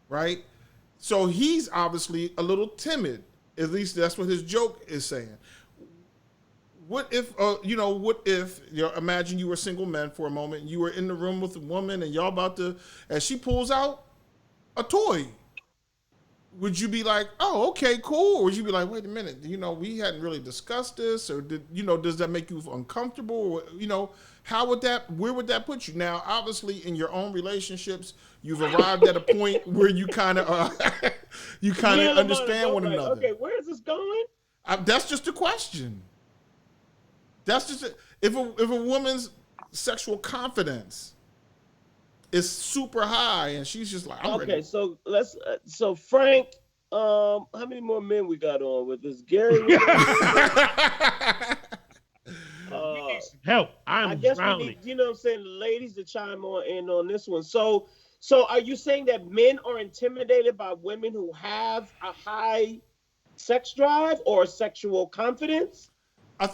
right? So he's obviously a little timid. At least that's what his joke is saying. what if imagine you were single men for a moment, and you were in the room with a woman, and y'all about to, and she pulls out a toy. Would you be like, oh, okay, cool? Or would you be like, wait a minute, we hadn't really discussed this, or does that make you uncomfortable? Or, where would that put you? Now, obviously, in your own relationships, you've arrived at a point where you kind of understand one another. Okay, where is this going? That's just a question. That's just if a woman's sexual confidence is super high and she's just like, I'm ready. So let's Frank, how many more men we got on with this? Gary, we need some help. I guess drowning. We need, the ladies to chime in on this one. So are you saying that men are intimidated by women who have a high sex drive or sexual confidence? I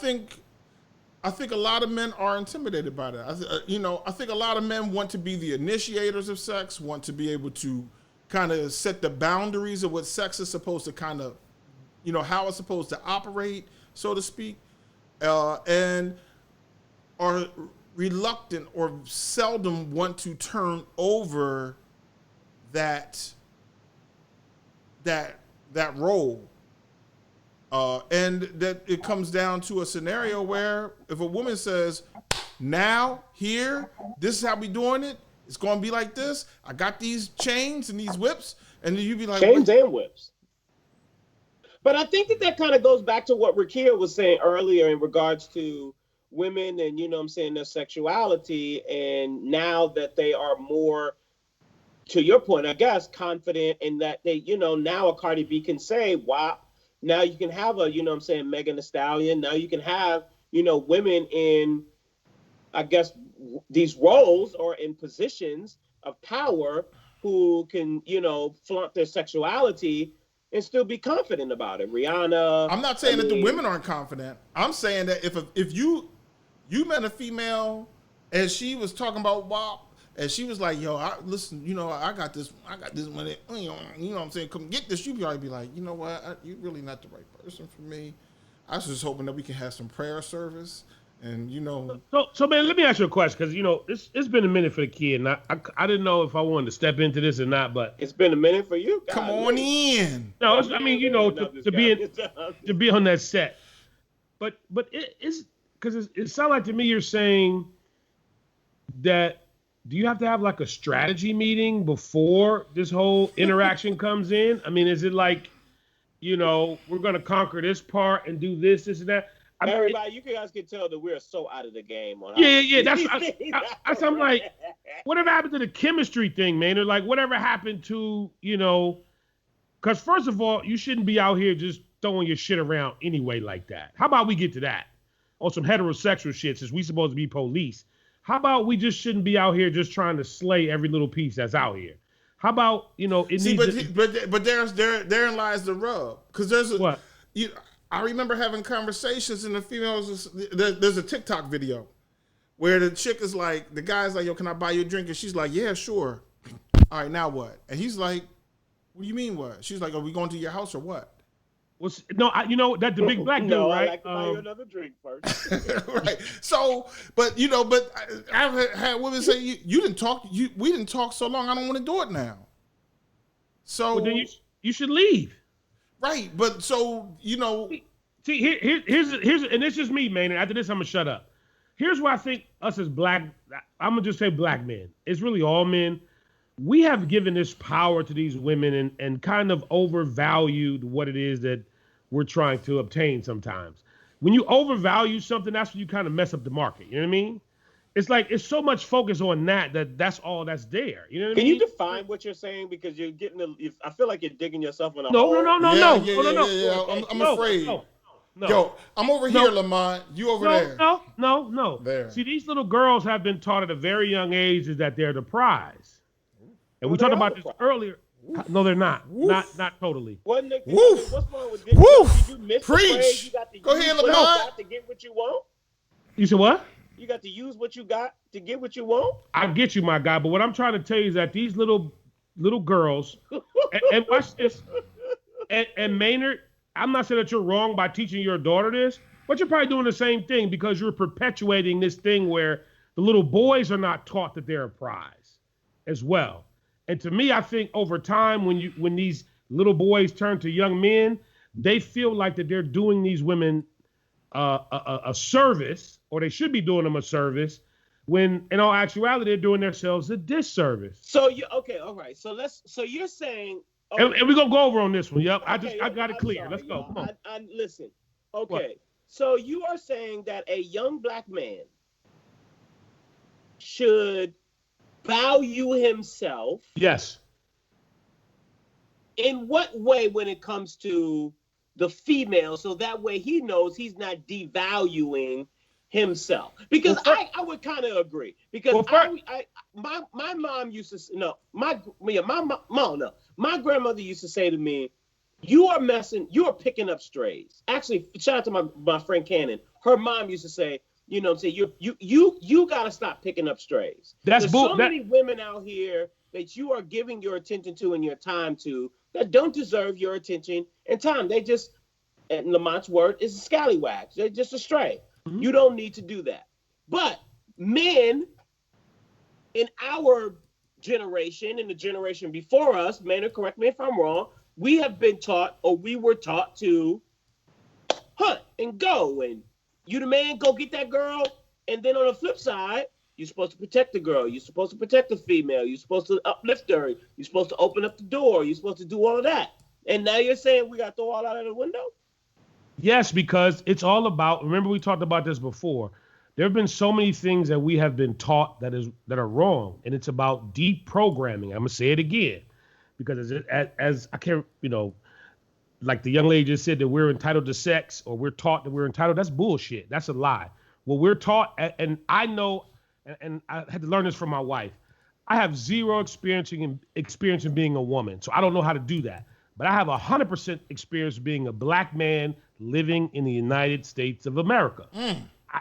think a lot of men are intimidated by that. I think a lot of men want to be the initiators of sex, want to be able to kind of set the boundaries of what sex is supposed to kind of, how it's supposed to operate, so to speak, and are reluctant or seldom want to turn over that role. And that it comes down to a scenario where if a woman says, now, here, this is how we doing it, it's going to be like this, I got these chains and these whips, and then you be like, chains and whips. But I think that kind of goes back to what Rakia was saying earlier in regards to women and, their sexuality, and now that they are more, to your point, I guess, confident in that they, now a Cardi B can say, wow, now you can have a, Megan Thee Stallion. Now you can have, women in, I guess, these roles or in positions of power who can, flaunt their sexuality and still be confident about it. Rihanna. I'm not saying that the women aren't confident. I'm saying that if you met a female and she was talking about WAP, and she was like, yo, I got this money, you know what I'm saying, come get this, you'd probably be like, you know what, you're really not the right person for me. I was just hoping that we can have some prayer service, and So man, let me ask you a question, because it's been a minute for the kid, and I didn't know if I wanted to step into this or not, but it's been a minute for you. Come on in. No, to be on that set, but it's because it sounds like to me you're saying that. Do you have to have like a strategy meeting before this whole interaction comes in? I mean, is it like, we're going to conquer this part and do this and that? Everybody, you guys can tell that we're so out of the game. Yeah. That's I'm like, whatever happened to the chemistry thing, man? Or like whatever happened to, because first of all, you shouldn't be out here just throwing your shit around anyway like that. How about we get to that? On some heterosexual shit, since we supposed to be police. How about we just shouldn't be out here just trying to slay every little piece that's out here? How about, but therein lies the rub. Because there's what? I remember having conversations and the females, there's a TikTok video where the chick is like, the guy's like, yo, can I buy you a drink? And she's like, yeah, sure. All right, now what? And he's like, what do you mean what? She's like, are we going to your house or what? That the big black dude, no, right? I like to buy you another drink first. Right. So, but I've had women say, we didn't talk so long, I don't want to do it now. So well, then you should leave. Right. But so, See, here's and it's just me, man. And after this, I'm gonna shut up. Here's where I think us as black, I'm gonna just say black men. It's really all men. We have given this power to these women and kind of overvalued what it is that we're trying to obtain sometimes. When you overvalue something, that's when you kind of mess up the market. You know what I mean? It's like, it's so much focus on that's all that's there. You know what I mean? Can you define what you're saying? Because you're I feel like you're digging yourself in a hole. No. Yeah. I'm afraid. No. Yo, I'm over here, Lamont. You over there. No. There. See, these little girls have been taught at a very young age is that they're the prize. And we talked about this earlier. Oof. No, they're not. Oof. Not totally. What's wrong with this? Did you miss Preach. You got to Go ahead, Lamont. You got to get what you want. You said what? You got to use what you got to get what you want. I get you, my guy. But what I'm trying to tell you is that these little girls, and watch this, and Maynard, I'm not saying that you're wrong by teaching your daughter this, But you're probably doing the same thing because you're perpetuating this thing where the little boys are not taught that they're a prize as well. And to me, I think over time, when these little boys turn to young men, they feel like that they're doing these women a service, or they should be doing them a service, when in all actuality they're doing themselves a disservice. So all right. So you're saying, and we're gonna go over on this one. Yep, okay, I got it clear. Sorry, Let's go. Come on. I listen. Okay, What? so you are saying that a young black man should value himself. Yes. In what way when it comes to the female, so that way he knows he's not devaluing himself? Because I would kind of agree. Because my mom used to my grandmother used to say to me, you are picking up strays. Actually, shout out to my friend Cannon. Her mom used to say, you gotta stop picking up strays. There's so many women out here that you are giving your attention to and your time to that don't deserve your attention and time. They just, and Lamont's word is scallywags. They're just a stray. Mm-hmm. You don't need to do that. But men in our generation and the generation before us, Maynard, correct me if I'm wrong, we have been taught, or we were taught, to hunt and go, and you the man, go get that girl. And then on the flip side, you're supposed to protect the girl. You're supposed to protect the female. You're supposed to uplift her. You're supposed to open up the door. You're supposed to do all of that. And now you're saying we got to throw all out of the window? Yes, because it's all about, remember we talked about this before, there have been so many things that we have been taught that are wrong, and it's about deprogramming. I'm going to say it again, because as I can't, like the young lady just said that we're entitled to sex, or we're taught that we're entitled, that's bullshit. That's a lie. What we're taught, and I know, and I had to learn this from my wife, I have zero experience in being a woman, so I don't know how to do that. But I have 100% experience being a black man living in the United States of America.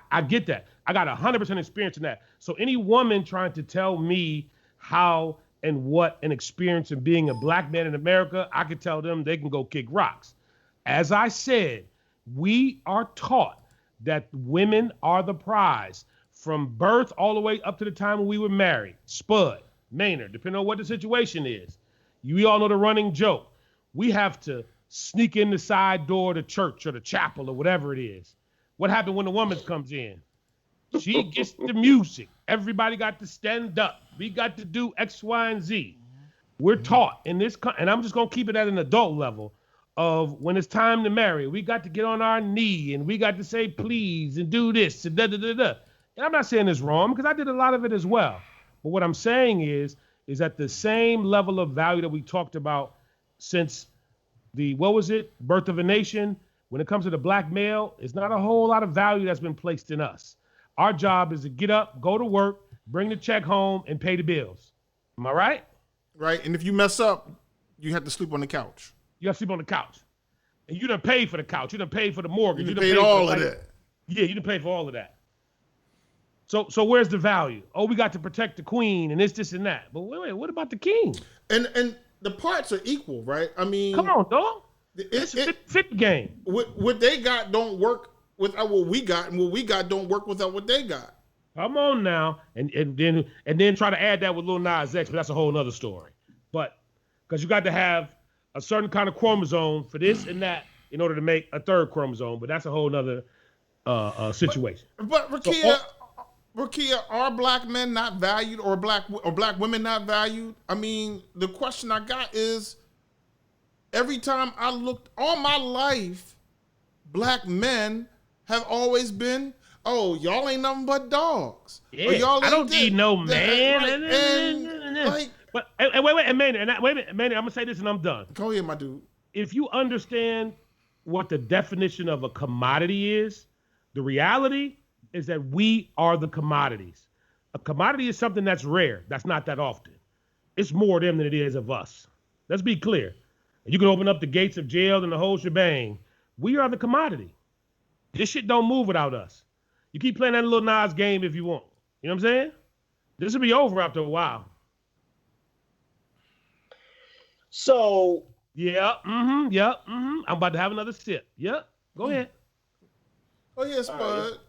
I get that. I got 100% experience in that. So any woman trying to tell me how and what an experience in being a black man in America, I could tell them they can go kick rocks. As I said, we are taught that women are the prize from birth all the way up to the time when we were married. Spud, Maynard, depending on what the situation is. We all know the running joke. We have to sneak in the side door of the church or the chapel or whatever it is. What happened when the woman comes in? She gets the music. Everybody got to stand up. We got to do X, Y, and Z. We're taught in this, and I'm just going to keep it at an adult level, of when it's time to marry, we got to get on our knee and we got to say please and do this and da-da-da-da. And I'm not saying it's wrong, because I did a lot of it as well. But what I'm saying is that the same level of value that we talked about since the, Birth of a Nation, when it comes to the black male, it's not a whole lot of value that's been placed in us. Our job is to get up, go to work, bring the check home, and pay the bills. Am I right? Right. And if you mess up, you have to sleep on the couch. You have to sleep on the couch. And you done paid for the couch. You done paid for the mortgage. You done paid all of that. Yeah, you done paid for all of that. So where's the value? Oh, we got to protect the queen and this, and that. But wait, what about the king? And the parts are equal, right? I mean, come on, dog. It's a 50 game. What they got don't work without what we got, and what we got don't work without what they got. Come on now, and then try to add that with Lil Nas X, but that's a whole nother story. But because you got to have a certain kind of chromosome for this and that in order to make a third chromosome, but that's a whole nother situation. But Rakia, are black men not valued, or black women not valued? I mean, the question I got is, every time I looked all my life, black men have always been, oh, y'all ain't nothing but dogs. Yeah, y'all I don't need no man. But wait, and Manny, I'm gonna say this and I'm done. Go ahead, my dude. If you understand what the definition of a commodity is, the reality is that we are the commodities. A commodity is something that's rare. That's not that often. It's more of them than it is of us. Let's be clear. You can open up the gates of jail and the whole shebang. We are the commodity. This shit don't move without us. You keep playing that little Nas game if you want. You know what I'm saying? This will be over after a while. So. Yeah. I'm about to have another sip. Yep. Go ahead. Oh yes, Bud.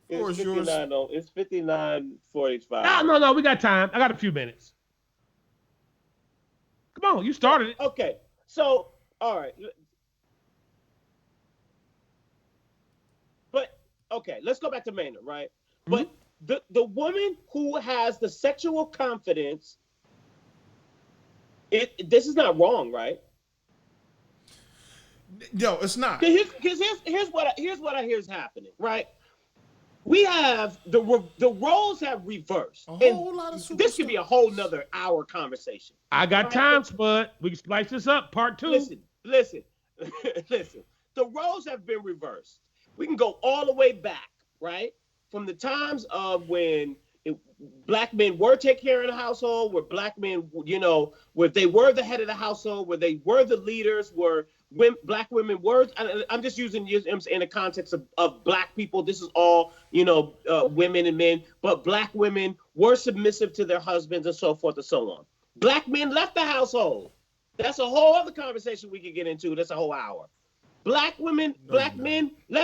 It's 59. No, it's 59:45. No. We got time. I got a few minutes. Come on, you started it. Okay, so all right, but okay, let's go back to Maynard, right? Mm-hmm. But the woman who has the sexual confidence, this is not wrong, right? No, it's not. Because here's what I hear is happening, right? We have the roles have reversed. A whole lot of this could be a whole nother hour conversation. I got time, Spud. We can splice this up. Part 2. Listen. The roles have been reversed. We can go all the way back, right? From the times of when black men were taking care of the household, where black men, where they were the head of the household, where they were the leaders, where black women were. I'm just using in the context of black people. This is all, women and men, but black women were submissive to their husbands and so forth and so on. Black men left the household. That's a whole other conversation we could get into. That's a whole hour. Black men left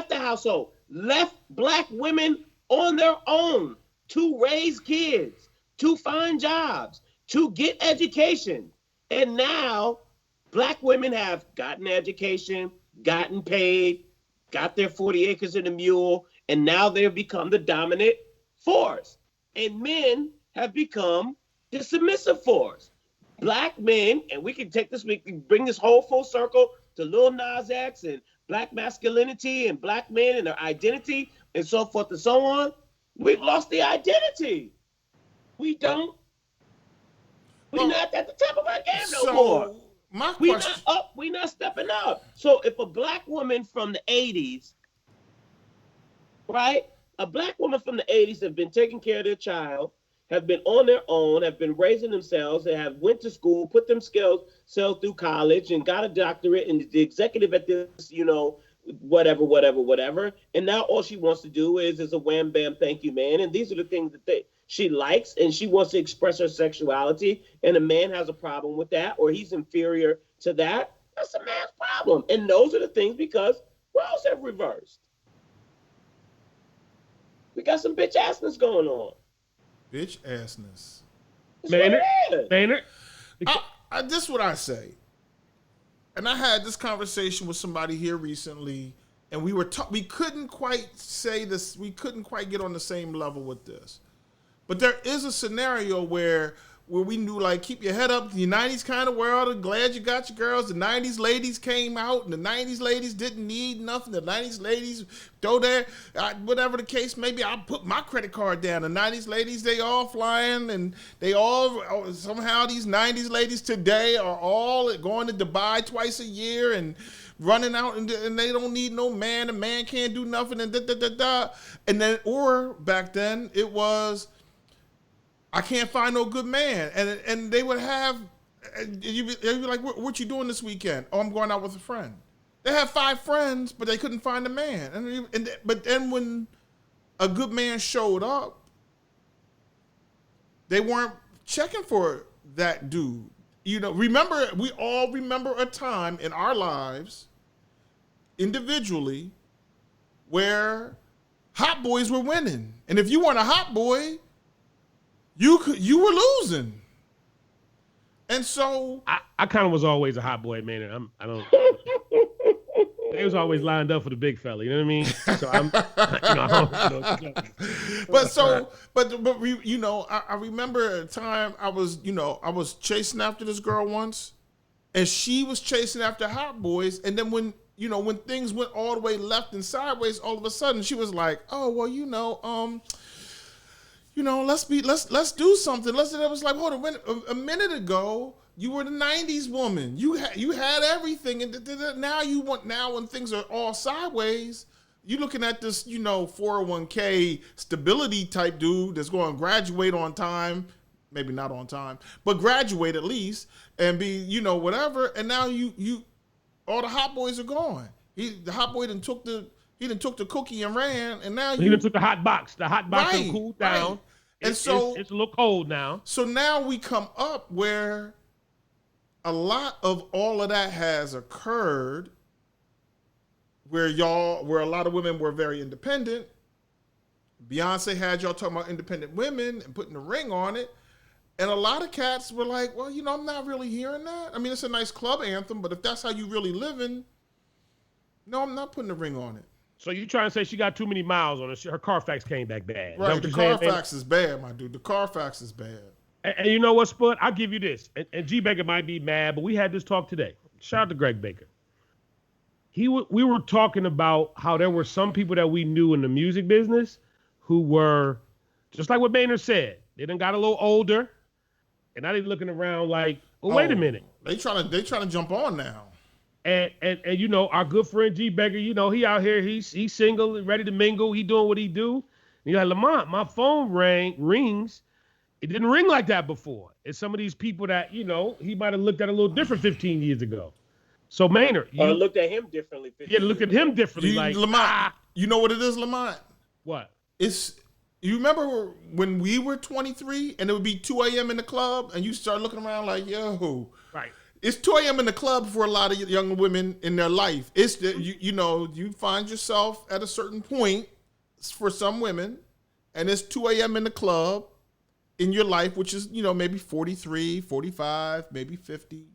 the household, left black women on their own to raise kids, to find jobs, to get education. And now black women have gotten education, gotten paid, got their 40 acres and a mule, and now they've become the dominant force. And men have become the submissive force. Black men, and we can bring this whole full circle to Lil Nas X and black masculinity and black men and their identity and so forth and so on. We've lost the identity. We're not at the top of our game no more. We're not up. We're not stepping up. So if a black woman from the 80s, right? A black woman from the 80s have been taking care of their child, have been on their own, have been raising themselves, they have went to school, put themselves through college and got a doctorate and the executive at this, whatever. And now all she wants to do is a wham, bam, thank you, man. And these are the things that she likes, and she wants to express her sexuality, and a man has a problem with that, or he's inferior to that. That's a man's problem. And those are the things because roles have reversed. We got some bitch assness going on. Bitch assness. Maynard. This is what I say. And I had this conversation with somebody here recently, and we couldn't quite say this. We couldn't quite get on the same level with this. But there is a scenario where we knew, like, keep your head up. The 90s kind of world, I'm glad you got your girls. The 90s ladies came out, and the 90s ladies didn't need nothing. The 90s ladies, whatever the case may be, I'll put my credit card down. The 90s ladies, they all flying, and somehow these 90s ladies today are all going to Dubai twice a year and running out, and they don't need no man. A man can't do nothing, and da-da-da-da. And then, or back then, it was, I can't find no good man. And they would have, you'd be like, what you doing this weekend? Oh, I'm going out with a friend. They had 5 friends, but they couldn't find a man. But then when a good man showed up, they weren't checking for that dude. We all remember a time in our lives, individually, where hot boys were winning. And if you weren't a hot boy, you were losing. And so I kind of was always a hot boy, man. They was always lined up for the big fella, you know what I mean? So I remember a time I was chasing after this girl once, and she was chasing after hot boys, and then when things went all the way left and sideways, all of a sudden she was like, "Oh, well, let's do something." I was like, hold on, a minute ago you were the 90s woman. You had everything, and now when things are all sideways, you looking at this 401k stability type dude that's going to graduate on time, maybe not on time, but graduate at least and be whatever. And now you all the hot boys are gone. The hot boy took the cookie and ran, and now he took the hot box. The hot box has cooled down. Right. And so it's a little cold now. So now we come up where a lot of all of that has occurred, where a lot of women were very independent. Beyonce had y'all talking about independent women and putting a ring on it. And a lot of cats were like, well, I'm not really hearing that. I mean, it's a nice club anthem, but if that's how you really living, no, I'm not putting a ring on it. So you trying to say she got too many miles on it? Her Carfax came back bad. Right, the Carfax is bad, my dude. The Carfax is bad. And you know what, Spud? I'll give you this. And G. Baker might be mad, but we had this talk today. Shout out to Greg Baker. We were talking about how there were some people that we knew in the music business who were, just like what Maynard said, they done got a little older, and now they looking around like, well, wait a minute. They trying to jump on now. And our good friend G. Baker, he out here, he's single, ready to mingle, he doing what he do. And you're like, Lamont, my phone rings. It didn't ring like that before. It's some of these people that, he might have looked at a little different 15 years ago. So Maynard. Or looked at him differently. Looked at him differently. Lamont, you know what it is, Lamont? What? You remember when we were 23 and it would be 2 a.m. in the club and you start looking around like, yo. Right. It's 2 a.m. in the club for a lot of young women in their life. It's you find yourself at a certain point for some women, and it's 2 a.m. in the club in your life, which is, maybe 43, 45, maybe 50.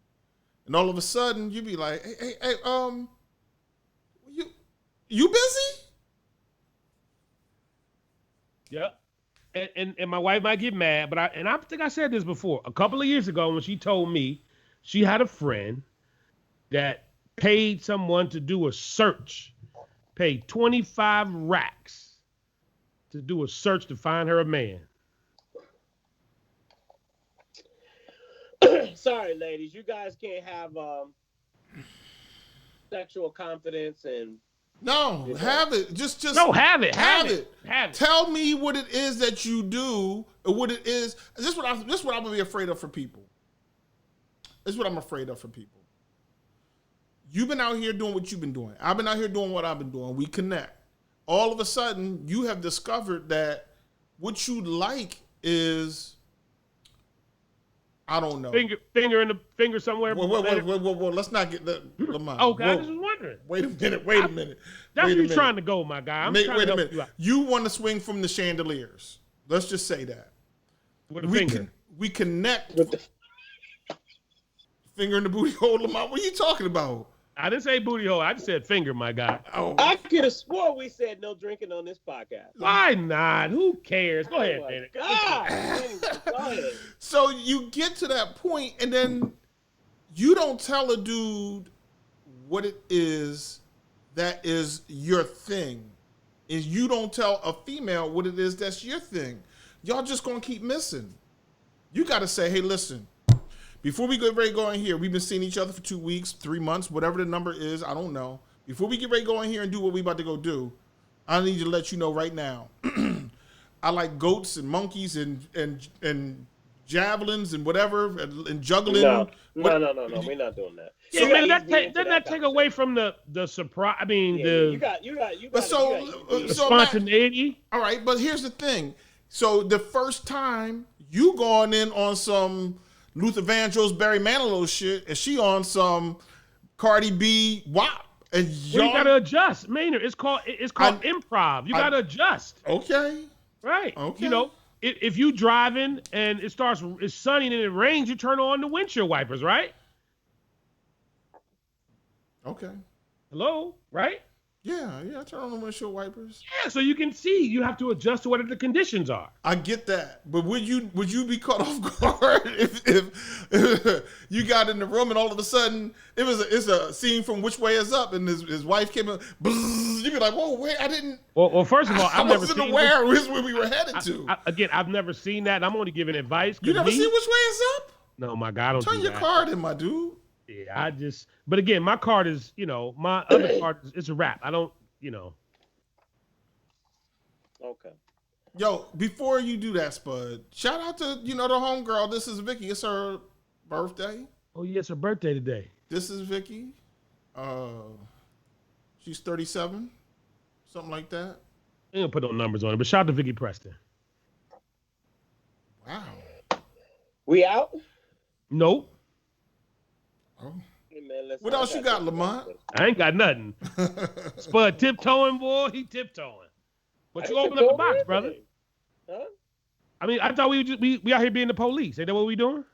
And all of a sudden you be like, hey, you busy? Yeah. And my wife might get mad, but I think I said this before. A couple of years ago when she told me she had a friend that paid someone to do a search, paid 25 racks to do a search to find her a man. Sorry, ladies, you guys can't have sexual confidence and. No, have it. Just no, have it. Tell me what it is that you do, or what it is. This is what I'm gonna be afraid of for people. This is what I'm afraid of for people. You've been out here doing what you've been doing. I've been out here doing what I've been doing. We connect. All of a sudden, you have discovered that what you like is, I don't know. Finger somewhere. Well, let's not get that. Okay, I was just wondering. Wait a minute. That's where you're trying to go, my guy. I'm trying to help you out. You want to swing from the chandeliers. Let's just say that. With a finger. We connect with the finger in the booty hole, Lamont. What are you talking about? I didn't say booty hole. I just said finger, my guy. Oh. I could have swore we said no drinking on this podcast. Why not? Who cares? Go ahead, man. God. Anyway, go ahead. So you get to that point, and then you don't tell a dude what it is that is your thing. And you don't tell a female what it is that's your thing. Y'all just gonna keep missing. You gotta say, hey, listen, before we get ready to go in here, we've been seeing each other for 2 weeks, 3 months, whatever the number is, I don't know. Before we get ready to go in here and do what we about to go do, I need to let you know right now. I like goats and monkeys and javelins and whatever and juggling. No, we're not doing that. Yeah, so, man, doesn't that take away from the surprise? I mean, you got spontaneity. All right, but here's the thing. So the first time you going in on some Luther Vandross, Barry Manilow shit, and she on some Cardi B WAP. And you gotta adjust, Maynard. It's called improv. You gotta adjust. Okay. Right. Okay. If you driving and it's sunny and it rains, you turn on the windshield wipers, right? Okay. Hello, right? Yeah, I turn on the windshield wipers. Yeah, so you can see. You have to adjust to whatever the conditions are. I get that, but would you be caught off guard if you got in the room and all of a sudden it's a scene from Which Way Is Up and his wife came in, you'd be like, whoa, wait, I didn't. Well, first of all, I wasn't aware where we were headed to. I've never seen that. And I'm only giving advice. You never seen Which Way Is Up? No, my God, I don't. Turn your card in, my dude. Yeah, but again, my card is, my other card is a wrap. I don't, Okay. Yo, before you do that, Spud, shout out to, the homegirl. This is Vicky. It's her birthday. Oh, yeah, it's her birthday today. This is Vicky. She's 37, something like that. I ain't gonna put no numbers on it, but shout out to Vicky Preston. Wow. We out? Nope. Oh. man. Listen, What else you got, Lamont? I ain't got nothing. Spud tiptoeing, boy. He tiptoeing. But you open up the box, brother. Huh? I mean, I thought we out here being the police. Ain't that what we doing?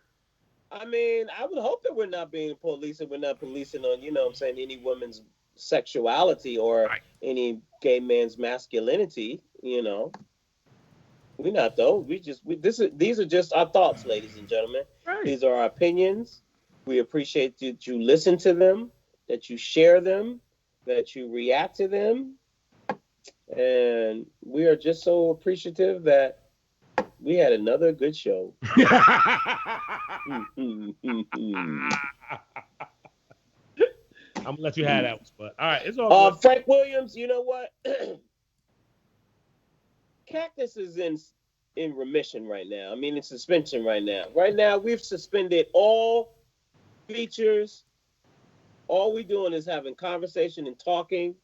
I mean, I would hope that we're not being police and we're not policing on, you know what I'm saying, any woman's sexuality or any gay man's masculinity, you know. We're not those. These are just our thoughts, ladies and gentlemen. Right. These are our opinions. We appreciate that you listen to them, that you share them, that you react to them. And we are just so appreciative that we had another good show. I'm gonna let you have that one, but all right, it's all good. Frank Williams, you know what? Cactus is in remission right now. I mean, in suspension right now. Right now, we've suspended all features. All we're doing is having conversation and talking.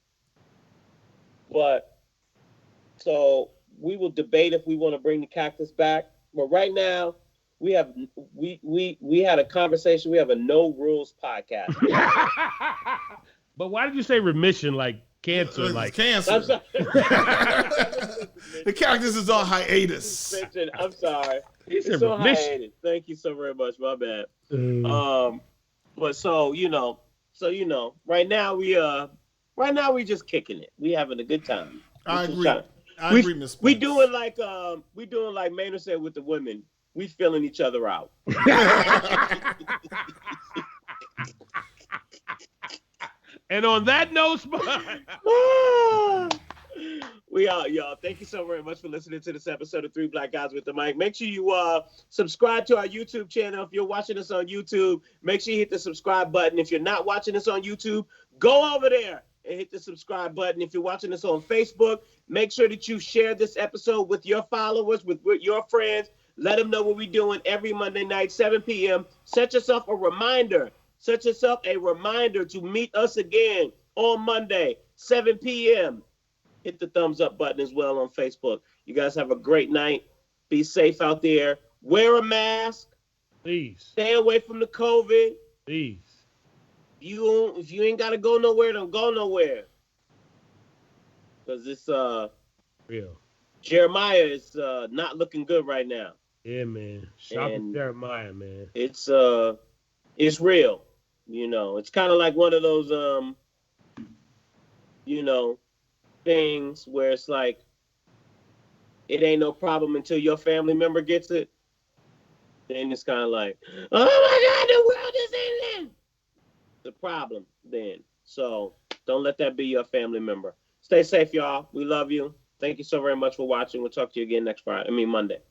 But so we will debate if we want to bring the Cactus back. But right now, we had a conversation. We have a no rules podcast. But why did you say remission like cancer? Like cancer. I'm sorry. The Cactus is on hiatus. I'm sorry. It's on hiatus. Thank you so very much. My bad. But so you know, right now we just kicking it. We having a good time. I agree, Miss. We doing like Maynard said with the women. We filling each other out. And on that note, we out, y'all. Thank you so very much for listening to this episode of Three Black Guys with the Mic. Make sure you subscribe to our YouTube channel. If you're watching us on YouTube, make sure you hit the subscribe button. If you're not watching us on YouTube, go over there and hit the subscribe button. If you're watching us on Facebook, make sure that you share this episode with your followers, with your friends. Let them know what we're doing every Monday night, 7 p.m. Set yourself a reminder. Set yourself a reminder to meet us again on Monday, 7 p.m. Hit the thumbs up button as well on Facebook. You guys have a great night. Be safe out there. Wear a mask. Please. Stay away from the COVID. Please. If you ain't got to go nowhere, don't go nowhere. Because it's real. Jeremiah is not looking good right now. Yeah, man. Shout out to Jeremiah, man. It's real. You know, it's kind of like one of those things where it's like it ain't no problem until your family member gets it. Then it's kind of like, oh my God, the world is ending. The problem then. So don't let that be your family member. Stay safe, y'all. We love you. Thank you so very much for watching. We'll talk to you again Monday.